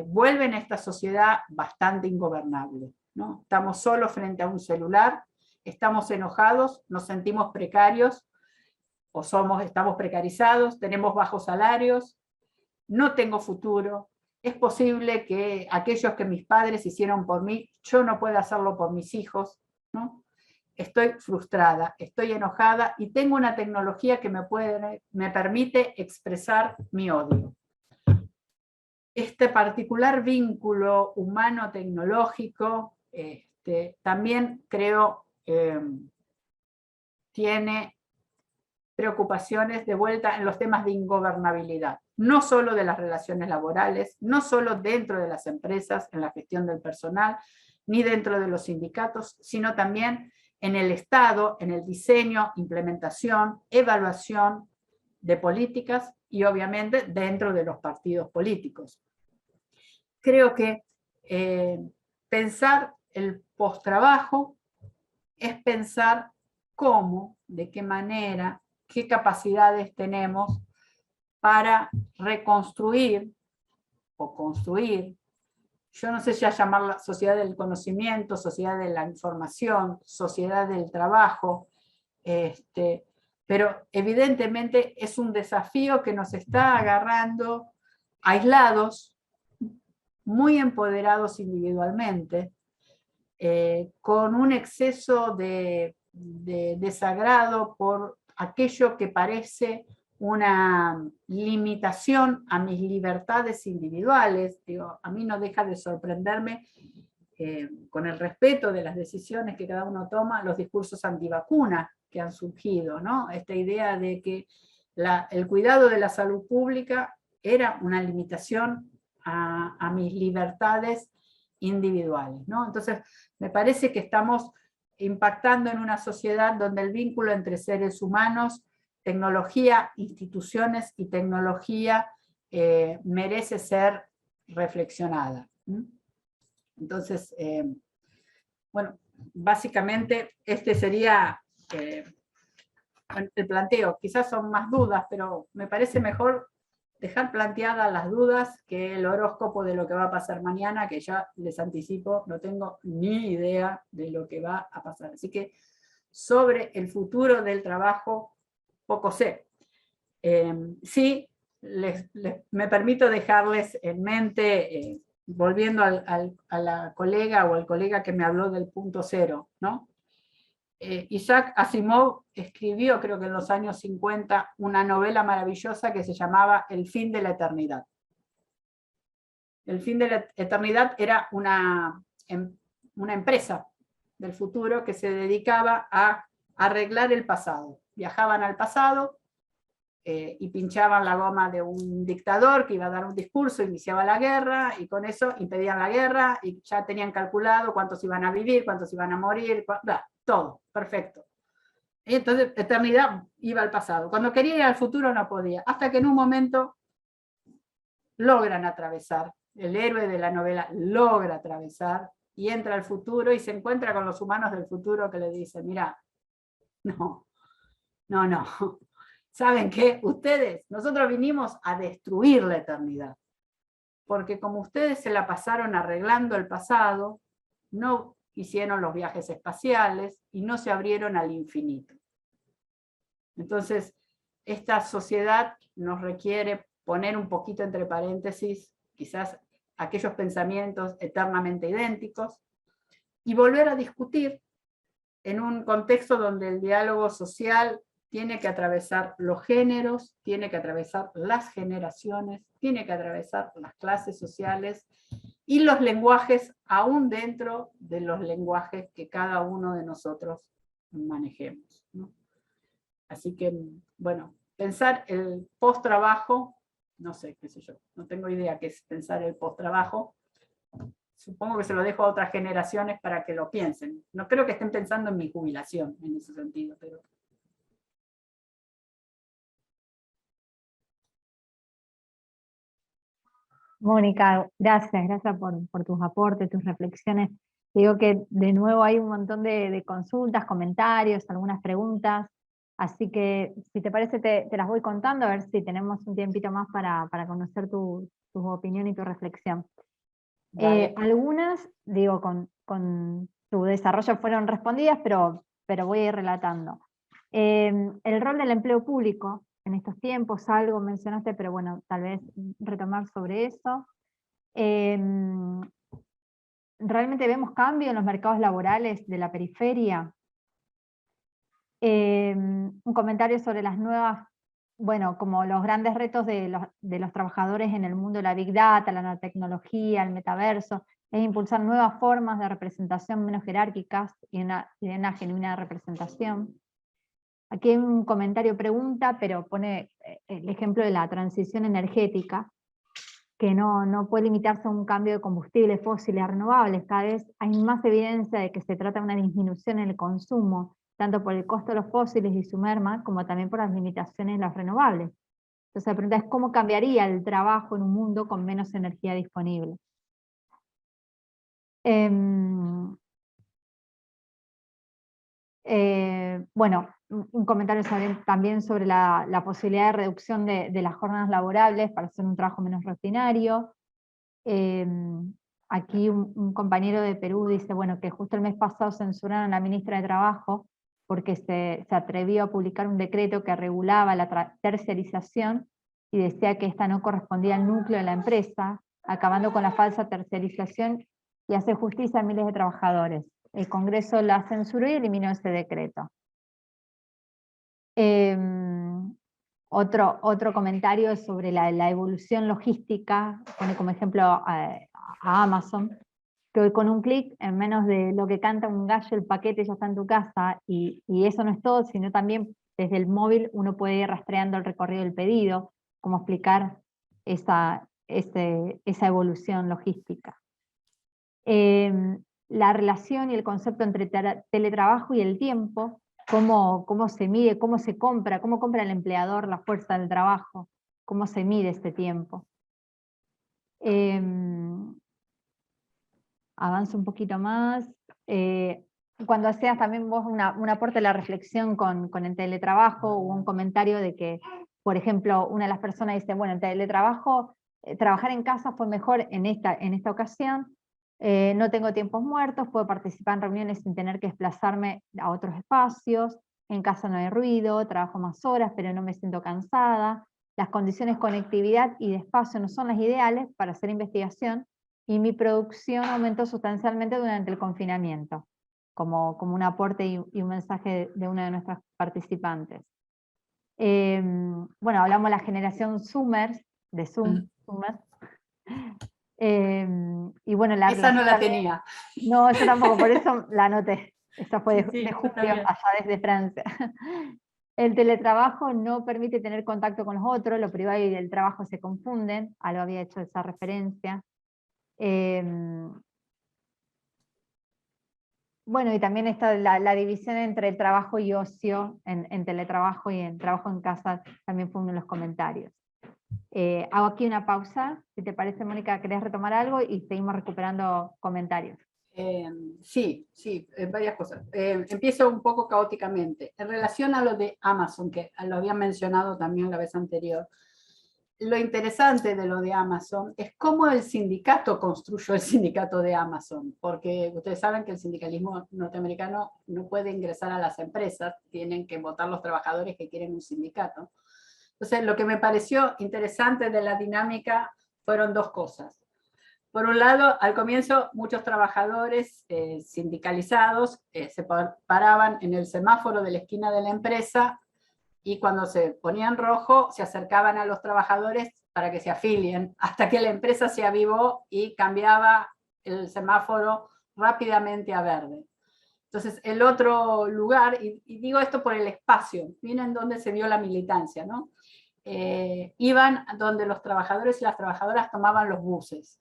vuelven a esta sociedad bastante ingobernable, ¿no? Estamos solos frente a un celular, estamos enojados, nos sentimos precarios, o estamos precarizados, tenemos bajos salarios, no tengo futuro, es posible que aquellos que mis padres hicieron por mí, yo no pueda hacerlo por mis hijos, ¿no? Estoy frustrada, estoy enojada y tengo una tecnología que me permite expresar mi odio. Este particular vínculo humano-tecnológico también creo tiene preocupaciones de vuelta en los temas de ingobernabilidad, no solo de las relaciones laborales, no solo dentro de las empresas, en la gestión del personal, ni dentro de los sindicatos, sino también en el Estado, en el diseño, implementación, evaluación de políticas y obviamente dentro de los partidos políticos. Creo que pensar el postrabajo es pensar cómo, de qué manera, qué capacidades tenemos para reconstruir o construir, yo no sé si a llamarla sociedad del conocimiento, sociedad de la información, sociedad del trabajo, pero evidentemente es un desafío que nos está agarrando aislados, muy empoderados individualmente, con un exceso de desagrado por aquello que parece una limitación a mis libertades individuales. Digo, a mí no deja de sorprenderme, con el respeto de las decisiones que cada uno toma, los discursos antivacunas que han surgido, ¿no? Esta idea de que el cuidado de la salud pública era una limitación a mis libertades individuales, ¿no? Entonces, me parece que estamos impactando en una sociedad donde el vínculo entre seres humanos, tecnología, instituciones y tecnología merece ser reflexionada. Entonces, bueno, básicamente este sería el planteo. Quizás son más dudas, pero me parece mejor dejar planteadas las dudas que el horóscopo de lo que va a pasar mañana, que ya les anticipo, no tengo ni idea de lo que va a pasar. Así que sobre el futuro del trabajo, poco sé. Sí, me permito dejarles en mente, volviendo a la colega o al colega que me habló del punto cero, ¿no? Isaac Asimov escribió, creo que en los años 50, una novela maravillosa que se llamaba El fin de la eternidad. El fin de la eternidad era una empresa del futuro que se dedicaba a arreglar el pasado. Viajaban al pasado y pinchaban la goma de un dictador que iba a dar un discurso, iniciaba la guerra, y con eso impedían la guerra, y ya tenían calculado cuántos iban a vivir, cuántos iban a morir, todo, perfecto. Y entonces, eternidad iba al pasado. Cuando quería ir al futuro no podía, hasta que en un momento logran atravesar, el héroe de la novela logra atravesar, y entra al futuro y se encuentra con los humanos del futuro que le dicen, mira, no. ¿Saben qué? Nosotros vinimos a destruir la eternidad. Porque como ustedes se la pasaron arreglando el pasado, no hicieron los viajes espaciales y no se abrieron al infinito. Entonces, esta sociedad nos requiere poner un poquito entre paréntesis, quizás aquellos pensamientos eternamente idénticos, y volver a discutir en un contexto donde el diálogo social tiene que atravesar los géneros, tiene que atravesar las generaciones, tiene que atravesar las clases sociales y los lenguajes, aún dentro de los lenguajes que cada uno de nosotros manejemos, ¿no? Así que, bueno, pensar el post-trabajo, no sé, qué sé yo, no tengo idea qué es pensar el post-trabajo. Supongo que se lo dejo a otras generaciones para que lo piensen. No creo que estén pensando en mi jubilación en ese sentido, pero... Mónica, gracias por tus aportes, tus reflexiones. Te digo que de nuevo hay un montón de consultas, comentarios, algunas preguntas, así que si te parece te las voy contando, a ver si tenemos un tiempito más para conocer tu opinión y tu reflexión. Algunas, digo, con tu desarrollo fueron respondidas, pero voy a ir relatando. El rol del empleo público en estos tiempos, algo mencionaste, pero bueno, tal vez retomar sobre eso. ¿Realmente vemos cambio en los mercados laborales de la periferia? Un comentario sobre las nuevas, bueno, como los grandes retos de los trabajadores en el mundo de la Big Data, la nanotecnología, el metaverso, es impulsar nuevas formas de representación menos jerárquicas y una genuina representación. Aquí hay un comentario pregunta, pero pone el ejemplo de la transición energética, que no puede limitarse a un cambio de combustibles fósiles a renovables. Cada vez hay más evidencia de que se trata de una disminución en el consumo, tanto por el costo de los fósiles y su merma, como también por las limitaciones de las renovables. Entonces la pregunta es cómo cambiaría el trabajo en un mundo con menos energía disponible. Bueno, un comentario también sobre la posibilidad de reducción de las jornadas laborables para hacer un trabajo menos rutinario. Aquí un compañero de Perú dice, bueno, que justo el mes pasado censuraron a la ministra de Trabajo porque se atrevió a publicar un decreto que regulaba la terciarización y decía que esta no correspondía al núcleo de la empresa, acabando con la falsa terciarización y hacer justicia a miles de trabajadores. El Congreso la censuró y eliminó ese decreto. Otro comentario es sobre la evolución logística, pone como ejemplo a Amazon, que hoy con un clic, en menos de lo que canta un gallo, el paquete ya está en tu casa, y eso no es todo, sino también desde el móvil uno puede ir rastreando el recorrido del pedido, cómo explicar esa evolución logística. La relación y el concepto entre teletrabajo y el tiempo, cómo se mide, cómo se compra, cómo compra el empleador la fuerza del trabajo, cómo se mide este tiempo. Avanzo un poquito más. Cuando hacías también vos un aporte a la reflexión con el teletrabajo, hubo un comentario de que, por ejemplo, una de las personas dice, bueno, el teletrabajo, trabajar en casa fue mejor en esta ocasión, no tengo tiempos muertos, puedo participar en reuniones sin tener que desplazarme a otros espacios, en casa no hay ruido, trabajo más horas pero no me siento cansada, las condiciones de conectividad y de espacio no son las ideales para hacer investigación, y mi producción aumentó sustancialmente durante el confinamiento, como un aporte y un mensaje de una de nuestras participantes. Bueno, hablamos de la generación Zoomers, de Zoom, Zoomers. Y bueno, esa no la tenía. No, yo tampoco, por eso la anoté. Esta fue de julio, allá desde Francia. El teletrabajo no permite tener contacto con los otros, lo privado y el trabajo se confunden, algo había hecho esa referencia. Bueno, y también está la división entre el trabajo y ocio, en teletrabajo y en trabajo en casa, también fue uno de los comentarios. Hago aquí una pausa, si te parece, Mónica, ¿querés retomar algo? Y seguimos recuperando comentarios. Sí, varias cosas. Empiezo un poco caóticamente. En relación a lo de Amazon, que lo había mencionado también la vez anterior, lo interesante de lo de Amazon es cómo el sindicato construyó el sindicato de Amazon, porque ustedes saben que el sindicalismo norteamericano no puede ingresar a las empresas, tienen que votar los trabajadores que quieren un sindicato. Entonces, lo que me pareció interesante de la dinámica fueron dos cosas. Por un lado, al comienzo muchos trabajadores sindicalizados se paraban en el semáforo de la esquina de la empresa y cuando se ponía en rojo se acercaban a los trabajadores para que se afilien, hasta que la empresa se avivó y cambiaba el semáforo rápidamente a verde. Entonces, el otro lugar, y digo esto por el espacio, miren dónde se vio la militancia, ¿no? Iban donde los trabajadores y las trabajadoras tomaban los buses.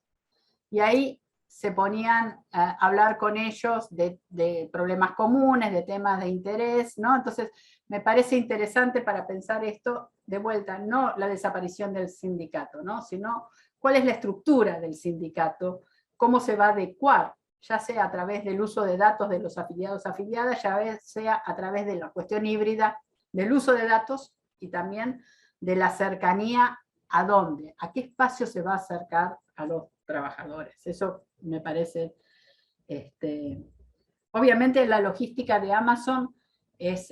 Y ahí se ponían a hablar con ellos de problemas comunes, de temas de interés, ¿no? Entonces, me parece interesante para pensar esto de vuelta, no la desaparición del sindicato, ¿no? Sino cuál es la estructura del sindicato, cómo se va a adecuar, ya sea a través del uso de datos de los afiliados afiliadas, ya sea a través de la cuestión híbrida del uso de datos y también de la cercanía a dónde, a qué espacio se va a acercar a los trabajadores. Eso me parece, obviamente la logística de Amazon es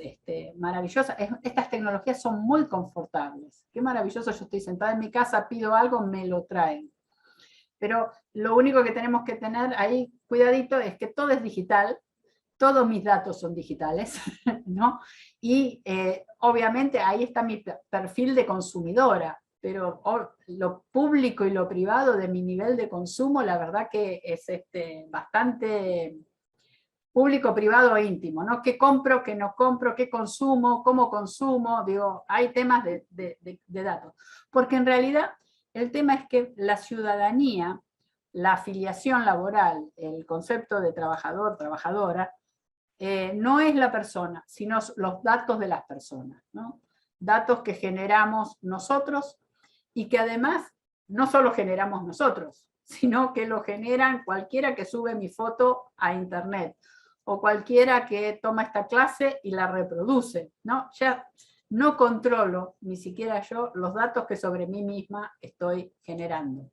maravillosa. Estas tecnologías son muy confortables. Qué maravilloso, yo estoy sentada en mi casa, pido algo, me lo traen. Pero lo único que tenemos que tener ahí, cuidadito, es que todo es digital, todos mis datos son digitales, ¿no? Y obviamente ahí está mi perfil de consumidora, pero lo público y lo privado de mi nivel de consumo, la verdad que es bastante público, privado e íntimo, ¿no? ¿Qué compro, qué no compro, qué consumo, cómo consumo? Digo, hay temas de datos. Porque en realidad el tema es que la ciudadanía, la afiliación laboral, el concepto de trabajador, trabajadora, no es la persona, sino los datos de las personas, ¿no? Datos que generamos nosotros y que además no solo generamos nosotros, sino que lo generan cualquiera que sube mi foto a internet o cualquiera que toma esta clase y la reproduce, ¿no? Ya no controlo, ni siquiera yo, los datos que sobre mí misma estoy generando.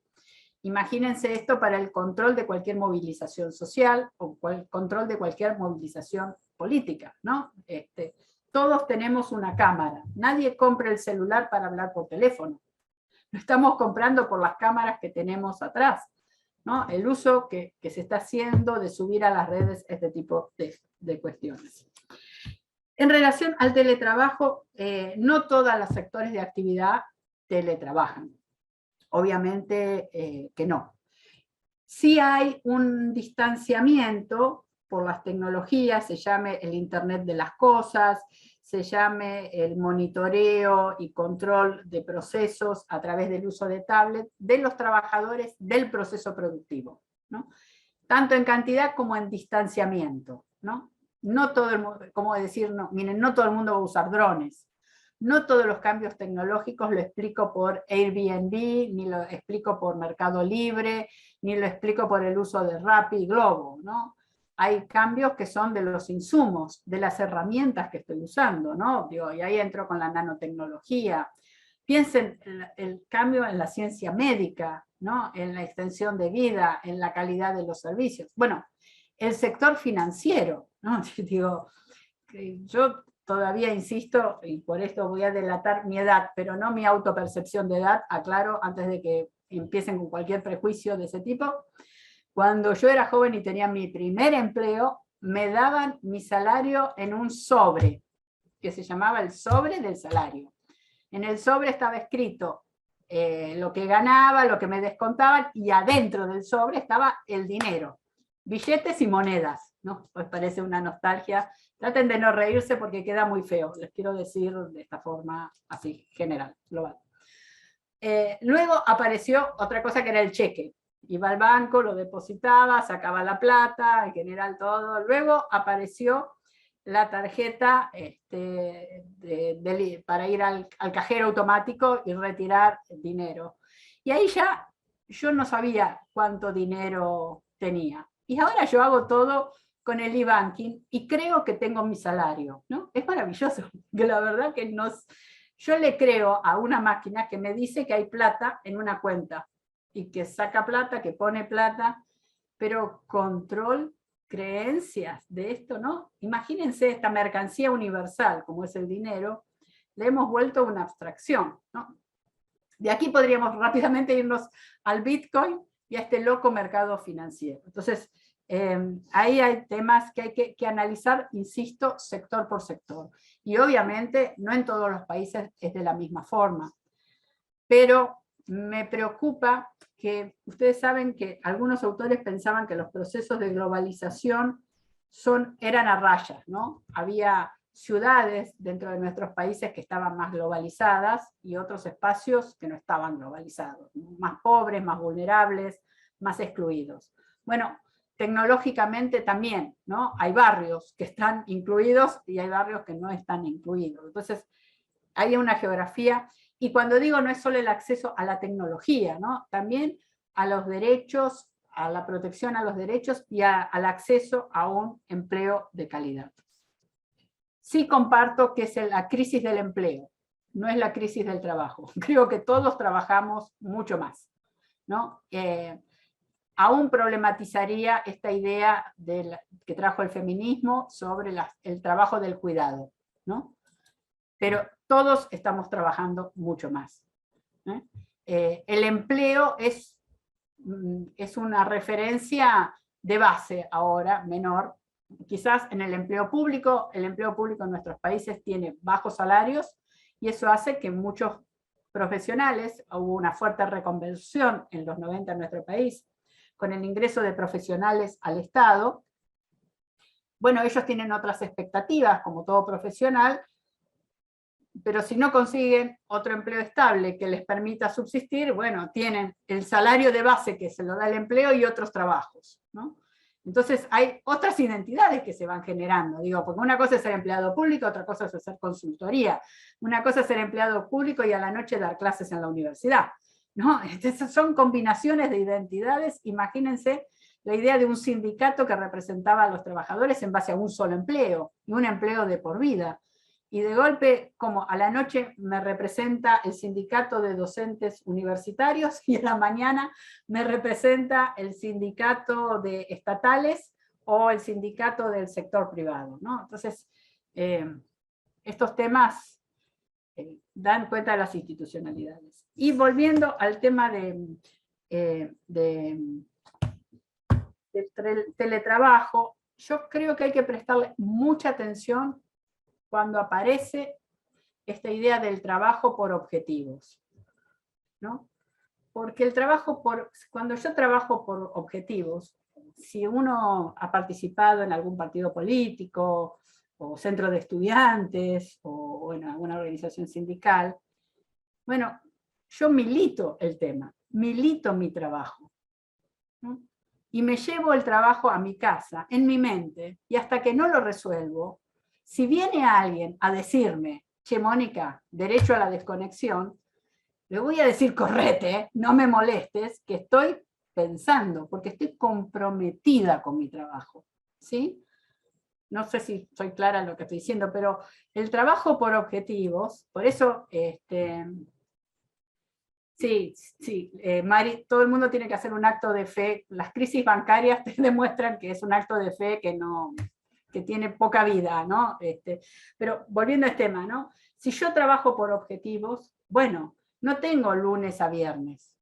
Imagínense esto para el control de cualquier movilización social o control de cualquier movilización política, ¿no? Todos tenemos una cámara. Nadie compra el celular para hablar por teléfono. Lo estamos comprando por las cámaras que tenemos atrás, ¿no? El uso que se está haciendo de subir a las redes este tipo de cuestiones. En relación al teletrabajo, no todos los sectores de actividad teletrabajan. Obviamente que no. Sí hay un distanciamiento por las tecnologías, se llame el Internet de las cosas, se llame el monitoreo y control de procesos a través del uso de tablet de los trabajadores del proceso productivo, ¿no? Tanto en cantidad como en distanciamiento, ¿no? No todo el mundo, como decir, no, miren, no todo el mundo va a usar drones. No todos los cambios tecnológicos lo explico por Airbnb, ni lo explico por Mercado Libre, ni lo explico por el uso de Rappi y Globo, ¿no? Hay cambios que son de los insumos, de las herramientas que estoy usando, ¿no? Digo, y ahí entro con la nanotecnología. Piensen en el cambio en la ciencia médica, ¿no? En la extensión de vida, en la calidad de los servicios. Bueno, el sector financiero, ¿no? Digo, yo todavía insisto, y por esto voy a delatar mi edad, pero no mi autopercepción de edad, aclaro, antes de que empiecen con cualquier prejuicio de ese tipo. Cuando yo era joven y tenía mi primer empleo, me daban mi salario en un sobre, que se llamaba el sobre del salario. En el sobre estaba escrito lo que ganaba, lo que me descontaban, y adentro del sobre estaba el dinero, billetes y monedas, ¿no? Pues parece una nostalgia. Traten de no reírse porque queda muy feo, les quiero decir de esta forma así, general, global. Luego apareció otra cosa que era el cheque. Iba al banco, lo depositaba, sacaba la plata, en general todo. Luego apareció la tarjeta para ir al cajero automático y retirar dinero. Y ahí ya yo no sabía cuánto dinero tenía. Y ahora yo hago todo con el e-banking y creo que tengo mi salario, ¿no? Es maravilloso, que la verdad que yo le creo a una máquina que me dice que hay plata en una cuenta y que saca plata, que pone plata, pero control, creencias de esto, ¿no? Imagínense esta mercancía universal como es el dinero, le hemos vuelto una abstracción, ¿no? De aquí podríamos rápidamente irnos al Bitcoin y a este loco mercado financiero. Entonces, ahí hay temas que hay que analizar, insisto, sector por sector. Y obviamente no en todos los países es de la misma forma. Pero me preocupa que ustedes saben que algunos autores pensaban que los procesos de globalización eran a rayas, ¿no? Había ciudades dentro de nuestros países que estaban más globalizadas y otros espacios que no estaban globalizados, más pobres, más vulnerables, más excluidos. Bueno, tecnológicamente también, ¿no? Hay barrios que están incluidos y hay barrios que no están incluidos. Entonces, hay una geografía, y cuando digo no es solo el acceso a la tecnología, ¿no? También a los derechos, a la protección a los derechos y al acceso a un empleo de calidad. Sí comparto que es la crisis del empleo, no es la crisis del trabajo. Creo que todos trabajamos mucho más, ¿no? Aún problematizaría esta idea que trajo el feminismo sobre el trabajo del cuidado, ¿no? Pero todos estamos trabajando mucho más. El empleo es una referencia de base ahora, menor. Quizás en el empleo público en nuestros países tiene bajos salarios, y eso hace que muchos profesionales, hubo una fuerte reconversión en los 90 en nuestro país, con el ingreso de profesionales al Estado. Bueno, ellos tienen otras expectativas, como todo profesional, pero si no consiguen otro empleo estable que les permita subsistir, bueno, tienen el salario de base que se lo da el empleo y otros trabajos, ¿no? Entonces hay otras identidades que se van generando, digo, porque una cosa es ser empleado público, otra cosa es hacer consultoría, una cosa es ser empleado público y a la noche dar clases en la universidad, ¿no? Entonces son combinaciones de identidades. Imagínense la idea de un sindicato que representaba a los trabajadores en base a un solo empleo, y un empleo de por vida. Y de golpe, como a la noche me representa el sindicato de docentes universitarios, y a la mañana me representa el sindicato de estatales o el sindicato del sector privado, ¿no? Entonces, estos temas dan cuenta de las institucionalidades. Y volviendo al tema de teletrabajo, yo creo que hay que prestarle mucha atención cuando aparece esta idea del trabajo por objetivos, ¿no? Porque cuando yo trabajo por objetivos, si uno ha participado en algún partido político, o centro de estudiantes, o en alguna organización sindical, bueno, yo milito el tema, milito mi trabajo, ¿no? Y me llevo el trabajo a mi casa, en mi mente, y hasta que no lo resuelvo, si viene alguien a decirme, che, Mónica, derecho a la desconexión, le voy a decir, correte, no me molestes, que estoy pensando, porque estoy comprometida con mi trabajo, ¿sí? No sé si soy clara en lo que estoy diciendo, pero el trabajo por objetivos, por eso, sí, Mari, todo el mundo tiene que hacer un acto de fe. Las crisis bancarias te demuestran que es un acto de fe que tiene poca vida, ¿no? Pero volviendo a este tema, ¿no? Si yo trabajo por objetivos, bueno, no tengo lunes a viernes,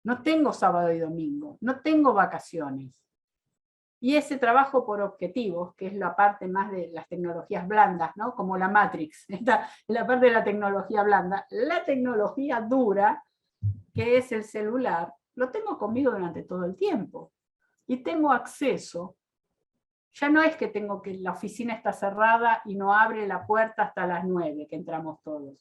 no tengo sábado y domingo, no tengo vacaciones. Y ese trabajo por objetivos, que es la parte más de las tecnologías blandas, ¿no? Como la Matrix, esta es la parte de la tecnología blanda. La tecnología dura, que es el celular, lo tengo conmigo durante todo el tiempo. Y tengo acceso. Ya no es que la oficina está cerrada y no abre la puerta hasta las 9, que entramos todos.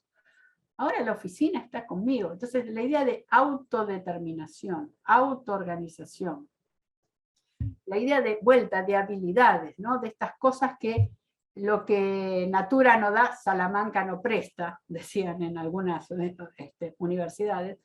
Ahora la oficina está conmigo. Entonces la idea de autodeterminación, autoorganización, la idea de vuelta de habilidades, ¿no? De estas cosas que lo que Natura no da, Salamanca no presta, decían en algunas universidades.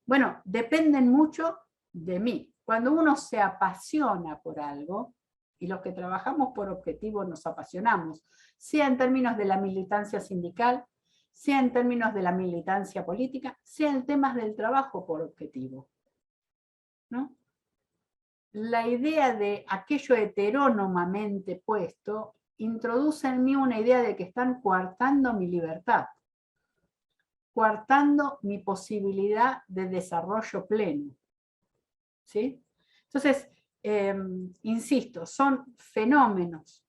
Bueno, dependen mucho de mí. Cuando uno se apasiona por algo, y los que trabajamos por objetivos nos apasionamos, sea en términos de la militancia sindical, sea en términos de la militancia política, sea en temas del trabajo por objetivo, ¿no? La idea de aquello heterónomamente puesto introduce en mí una idea de que están coartando mi libertad, coartando mi posibilidad de desarrollo pleno. ¿sí? Entonces, insisto, son fenómenos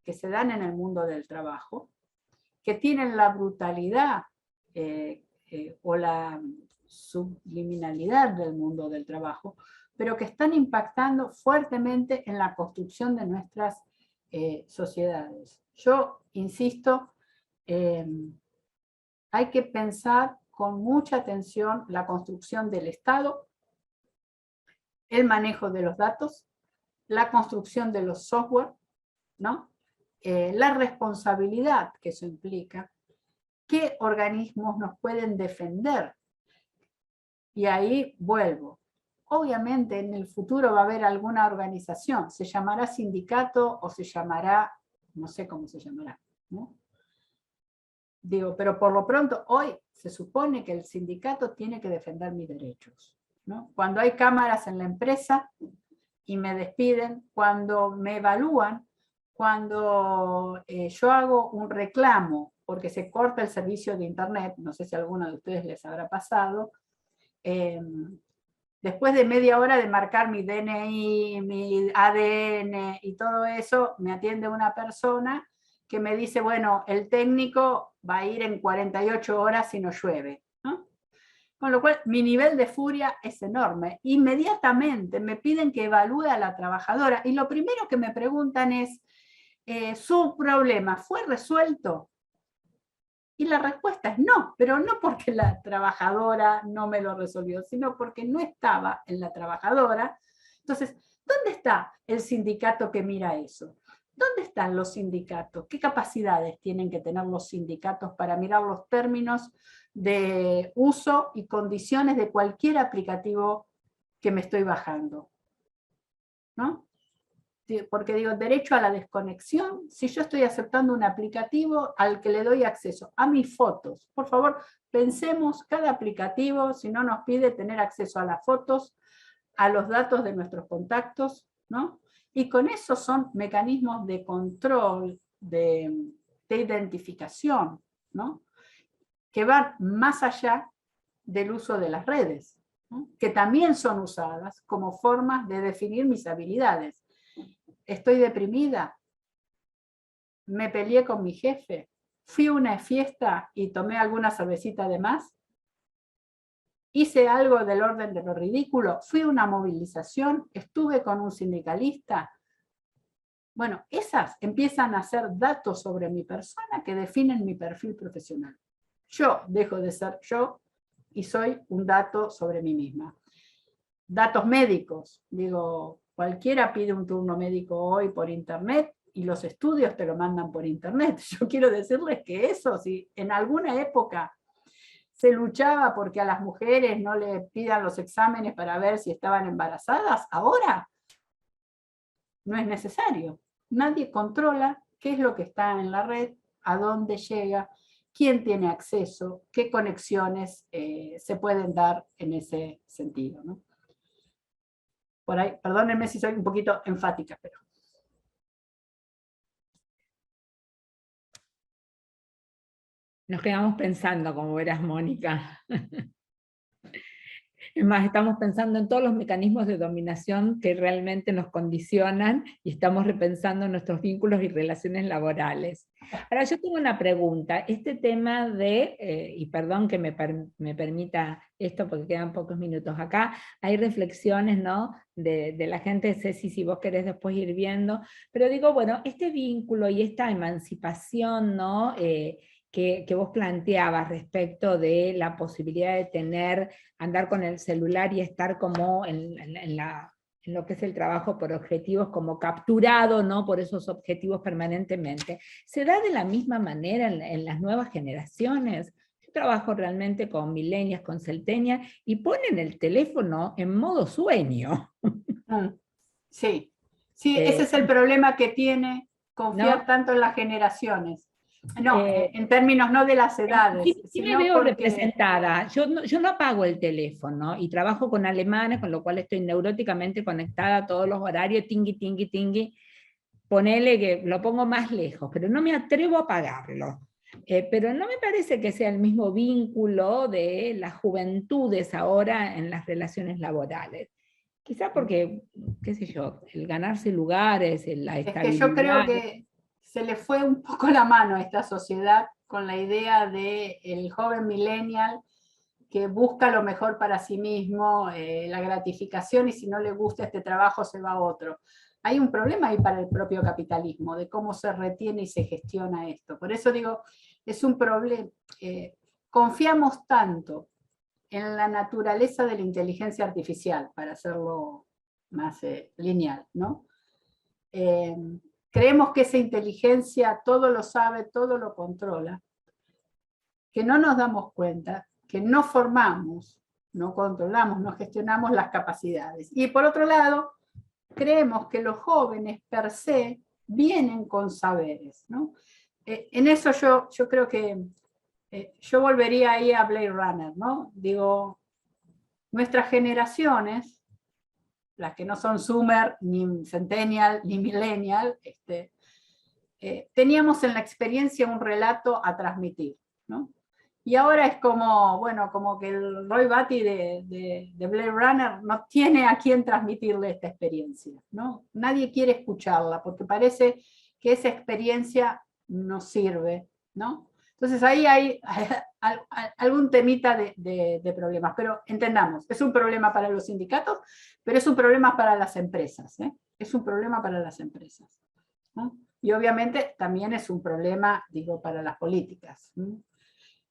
que se dan en el mundo del trabajo, que tienen la brutalidad o la subliminalidad del mundo del trabajo, pero que están impactando fuertemente en la construcción de nuestras sociedades. Yo insisto, hay que pensar con mucha atención la construcción del Estado, el manejo de los datos, la construcción de los software, ¿no? La responsabilidad que eso implica, qué organismos nos pueden defender. Y ahí vuelvo. Obviamente en el futuro va a haber alguna organización, se llamará sindicato o se llamará, no sé cómo se llamará, ¿no? Digo, pero por lo pronto hoy se supone que el sindicato tiene que defender mis derechos, ¿no? Cuando hay cámaras en la empresa y me despiden, cuando me evalúan, cuando yo hago un reclamo porque se corta el servicio de internet, no sé si a alguno de ustedes les habrá pasado, después de media hora de marcar mi DNI, mi ADN y todo eso, me atiende una persona que me dice, bueno, el técnico va a ir en 48 horas si no llueve, ¿no? Con lo cual, mi nivel de furia es enorme. Inmediatamente me piden que evalúe a la trabajadora y lo primero que me preguntan es, ¿su problema fue resuelto? Y la respuesta es no, pero no porque la trabajadora no me lo resolvió, sino porque no estaba en la trabajadora. Entonces, ¿dónde está el sindicato que mira eso? ¿Dónde están los sindicatos? ¿Qué capacidades tienen que tener los sindicatos para mirar los términos de uso y condiciones de cualquier aplicativo que me estoy bajando? ¿No? Porque digo, derecho a la desconexión, si yo estoy aceptando un aplicativo al que le doy acceso a mis fotos, por favor, pensemos cada aplicativo, si no nos pide tener acceso a las fotos, a los datos de nuestros contactos, ¿no? Y con eso son mecanismos de control, de identificación, ¿no? Que van más allá del uso de las redes, ¿no? Que también son usadas como formas de definir mis habilidades. Estoy deprimida, me peleé con mi jefe, fui a una fiesta y tomé alguna cervecita de más, hice algo del orden de lo ridículo, fui a una movilización, estuve con un sindicalista. Bueno, esas empiezan a ser datos sobre mi persona que definen mi perfil profesional. Yo dejo de ser yo y soy un dato sobre mí misma. Datos médicos, digo, cualquiera pide un turno médico hoy por internet y los estudios te lo mandan por internet. Yo quiero decirles que eso, si en alguna época se luchaba porque a las mujeres no le pidan los exámenes para ver si estaban embarazadas, ahora no es necesario. Nadie controla qué es lo que está en la red, a dónde llega, quién tiene acceso, qué conexiones se pueden dar en ese sentido, ¿no? Por ahí, perdónenme si soy un poquito enfática, pero... Nos quedamos pensando, como verás, Mónica. Es más, estamos pensando en todos los mecanismos de dominación que realmente nos condicionan y estamos repensando nuestros vínculos y relaciones laborales. Ahora, yo tengo una pregunta. Este tema de, y perdón que me permita esto porque quedan pocos minutos acá, hay reflexiones, ¿no?, de la gente, Ceci, si vos querés después ir viendo, pero digo, bueno, este vínculo y esta emancipación, ¿no?, que vos planteabas respecto de la posibilidad de andar con el celular y estar como en lo que es el trabajo por objetivos, como capturado, ¿no?, por esos objetivos permanentemente, se da de la misma manera en las nuevas generaciones. Yo trabajo realmente con millennials, con centennials, y ponen el teléfono en modo sueño. Sí, sí, ese es el problema que tiene confiar, ¿no?, tanto en las generaciones. No, en términos no de las edades. Sí me veo representada. Yo no apago el teléfono y trabajo con alemanes, con lo cual estoy neuróticamente conectada a todos los horarios, tingui, tingui, tingui. Ponele que lo pongo más lejos, pero no me atrevo a apagarlo. Pero no me parece que sea el mismo vínculo de las juventudes ahora en las relaciones laborales. Quizá porque, qué sé yo, el ganarse lugares, la Es que estabilidad. yo creo que se le fue un poco la mano a esta sociedad con la idea de el joven millennial que busca lo mejor para sí mismo, la gratificación, y si no le gusta este trabajo se va a otro. Hay un problema ahí para el propio capitalismo, de cómo se retiene y se gestiona esto. Por eso digo, es un problema. Confiamos tanto en la naturaleza de la inteligencia artificial, para hacerlo más lineal, ¿no? Creemos que esa inteligencia todo lo sabe, todo lo controla, que no nos damos cuenta que no formamos, no controlamos, no gestionamos las capacidades. Y por otro lado, creemos que los jóvenes per se vienen con saberes, ¿no? En eso yo creo que yo volvería ahí a Blade Runner, ¿no? Digo, nuestras generaciones, las que no son Zoomer, ni Centennial, ni Millennial, teníamos en la experiencia un relato a transmitir, ¿no? Y ahora es como, bueno, como que el Roy Batty de Blade Runner no tiene a quién transmitirle esta experiencia, ¿no? Nadie quiere escucharla porque parece que esa experiencia no sirve, ¿no? Entonces ahí hay algún temita de problemas, pero entendamos, es un problema para los sindicatos, pero es un problema para las empresas, ¿eh? Es un problema para las empresas, ¿no? Y obviamente también es un problema, digo, para las políticas, ¿no?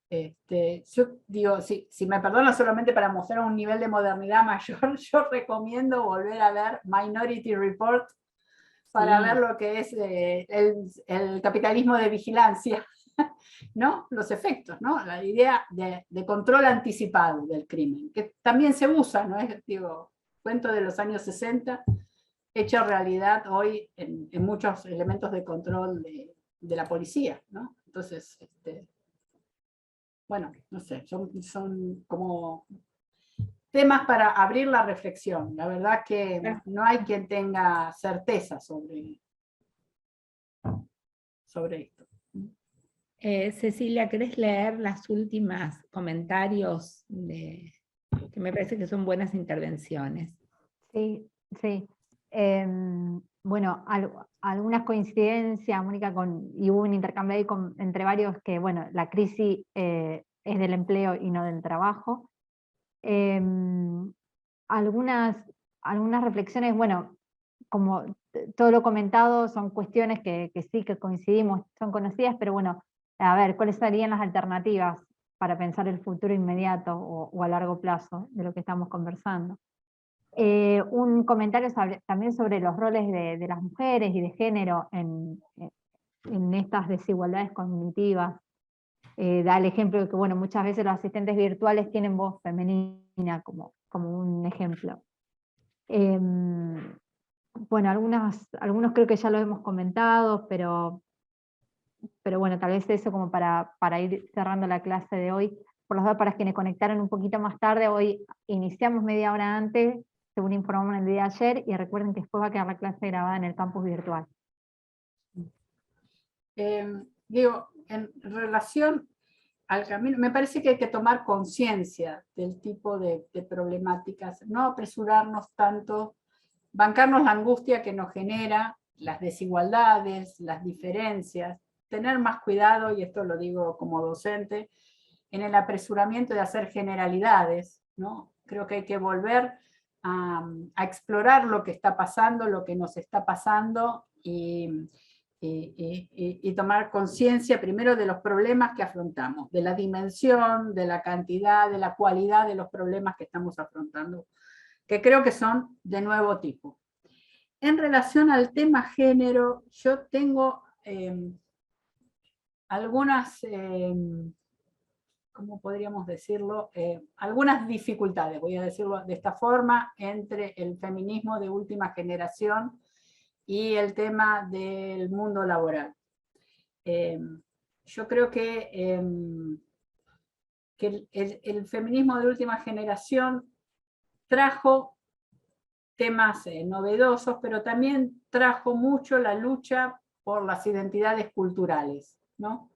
Yo digo, si me perdonan solamente para mostrar un nivel de modernidad mayor, yo recomiendo volver a ver Minority Report para ver lo que es el capitalismo de vigilancia, ¿no? Los efectos, ¿no? La idea de control anticipado del crimen, que también se usa, ¿no? Es, digo, cuento de los años 60, hecho realidad hoy en muchos elementos de control de la policía, ¿no? Entonces, bueno, no sé, son como temas para abrir la reflexión. La verdad que no hay quien tenga certeza sobre esto. Cecilia, ¿querés leer las últimas comentarios? Que me parece que son buenas intervenciones. Sí, sí. Bueno, algunas coincidencias, Mónica, y hubo un intercambio ahí entre varios que, bueno, la crisis es del empleo y no del trabajo. Algunas reflexiones, bueno, como todo lo comentado, son cuestiones que sí, que coincidimos, son conocidas, pero bueno, a ver, ¿cuáles serían las alternativas para pensar el futuro inmediato o a largo plazo de lo que estamos conversando? Un comentario también sobre los roles de las mujeres y de género en estas desigualdades cognitivas. Da el ejemplo de que, bueno, muchas veces los asistentes virtuales tienen voz femenina como un ejemplo. Bueno, algunos creo que ya lo hemos comentado, pero bueno, tal vez eso como para ir cerrando la clase de hoy. Por los dos, para quienes conectaron un poquito más tarde, hoy iniciamos media hora antes, según informamos en el día de ayer, y recuerden que después va a quedar la clase grabada en el campus virtual. Digo, en relación al camino, me parece que hay que tomar conciencia del tipo de problemáticas, no apresurarnos tanto, bancarnos la angustia que nos genera, las desigualdades, las diferencias, tener más cuidado, y esto lo digo como docente, en el apresuramiento de hacer generalidades, ¿no? Creo que hay que volver a explorar lo que está pasando, lo que nos está pasando, y tomar conciencia primero de los problemas que afrontamos, de la dimensión, de la cantidad, de la cualidad de los problemas que estamos afrontando, que creo que son de nuevo tipo. En relación al tema género, yo tengo algunas, ¿cómo podríamos decirlo? Algunas dificultades, voy a decirlo de esta forma, entre el feminismo de última generación y el tema del mundo laboral. Yo creo que el feminismo de última generación trajo temas novedosos, pero también trajo mucho la lucha por las identidades culturales, ¿no?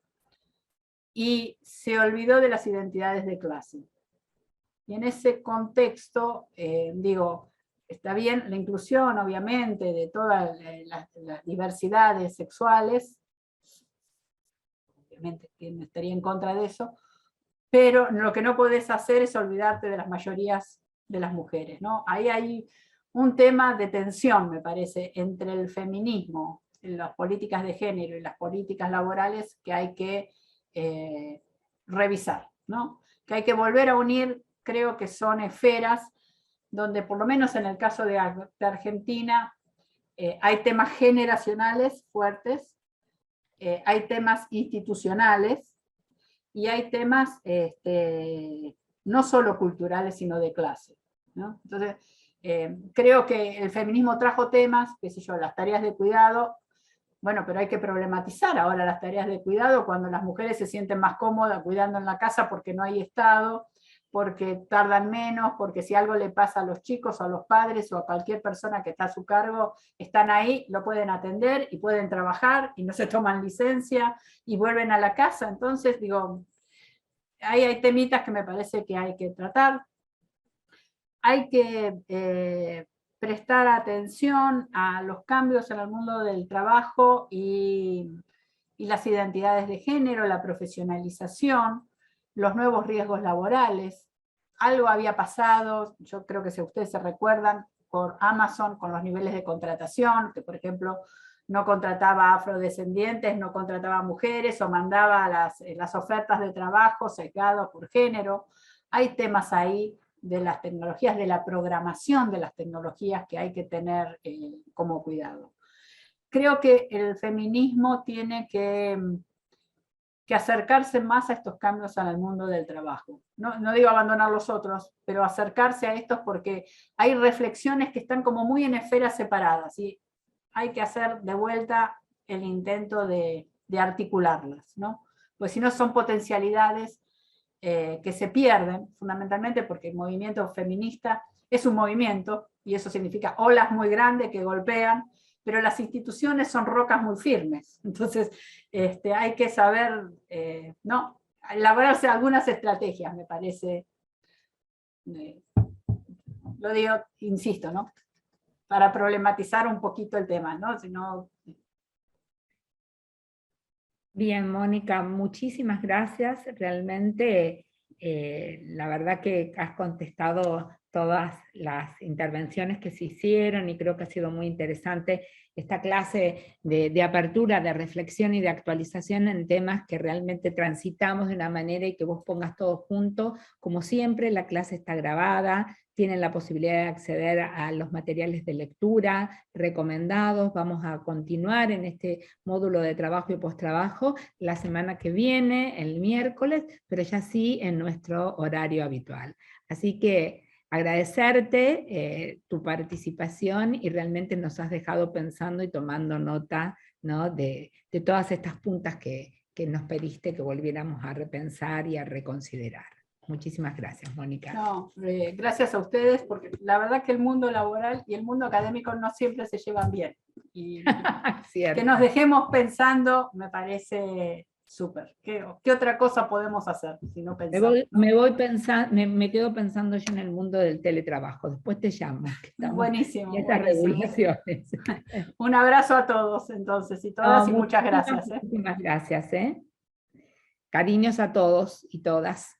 Y se olvidó de las identidades de clase. Y en ese contexto, digo, está bien la inclusión, obviamente, de todas las diversidades sexuales, obviamente quien estaría en contra de eso, pero lo que no podés hacer es olvidarte de las mayorías de las mujeres, ¿no? Ahí hay un tema de tensión, me parece, entre el feminismo, las políticas de género y las políticas laborales que hay que revisar, ¿no? Que hay que volver a unir, creo que son esferas donde, por lo menos en el caso de Argentina, hay temas generacionales fuertes, hay temas institucionales, y hay temas no solo culturales, sino de clase, ¿no? Entonces, creo que el feminismo trajo temas, qué sé yo, las tareas de cuidado, bueno, pero hay que problematizar ahora las tareas de cuidado cuando las mujeres se sienten más cómodas cuidando en la casa porque no hay Estado, porque tardan menos, porque si algo le pasa a los chicos o a los padres o a cualquier persona que está a su cargo, están ahí, lo pueden atender y pueden trabajar y no se toman licencia y vuelven a la casa. Entonces, digo, ahí hay temitas que me parece que hay que tratar. Hay que prestar atención a los cambios en el mundo del trabajo y las identidades de género, la profesionalización, los nuevos riesgos laborales. Algo había pasado, yo creo que si ustedes se recuerdan, por Amazon con los niveles de contratación, que por ejemplo no contrataba afrodescendientes, no contrataba mujeres, o mandaba las ofertas de trabajo sesgados por género. Hay temas ahí de las tecnologías, de la programación de las tecnologías que hay que tener como cuidado. Creo que el feminismo tiene que acercarse más a estos cambios en el mundo del trabajo. No digo abandonar los otros, pero acercarse a estos porque hay reflexiones que están como muy en esferas separadas y hay que hacer de vuelta el intento de articularlas, ¿no? Pues si no son potencialidades que se pierden, fundamentalmente porque el movimiento feminista es un movimiento, y eso significa olas muy grandes que golpean, pero las instituciones son rocas muy firmes. Entonces, hay que saber, ¿no? Elaborarse algunas estrategias, me parece. Lo digo, insisto, ¿no? Para problematizar un poquito el tema, ¿no? Si no... Bien, Mónica, muchísimas gracias. Realmente, la verdad que has contestado todas las intervenciones que se hicieron y creo que ha sido muy interesante esta clase de apertura, de reflexión y de actualización en temas que realmente transitamos de una manera y que vos pongas todo junto. Como siempre, la clase está grabada, tienen la posibilidad de acceder a los materiales de lectura recomendados. Vamos a continuar en este módulo de trabajo y postrabajo la semana que viene, el miércoles, pero ya sí en nuestro horario habitual. Así que agradecerte tu participación y realmente nos has dejado pensando y tomando nota, ¿no? de todas estas puntas que nos pediste que volviéramos a repensar y a reconsiderar. Muchísimas gracias, Mónica. No, gracias a ustedes, porque la verdad que el mundo laboral y el mundo académico no siempre se llevan bien. Y que nos dejemos pensando me parece súper. ¿Qué otra cosa podemos hacer si no pensar? Me quedo pensando yo en el mundo del teletrabajo. Después te llamo. Buenísimo. Y estas regulaciones. Un abrazo a todos entonces y todas, y muchas gracias. Muchísimas gracias. Cariños a todos y todas.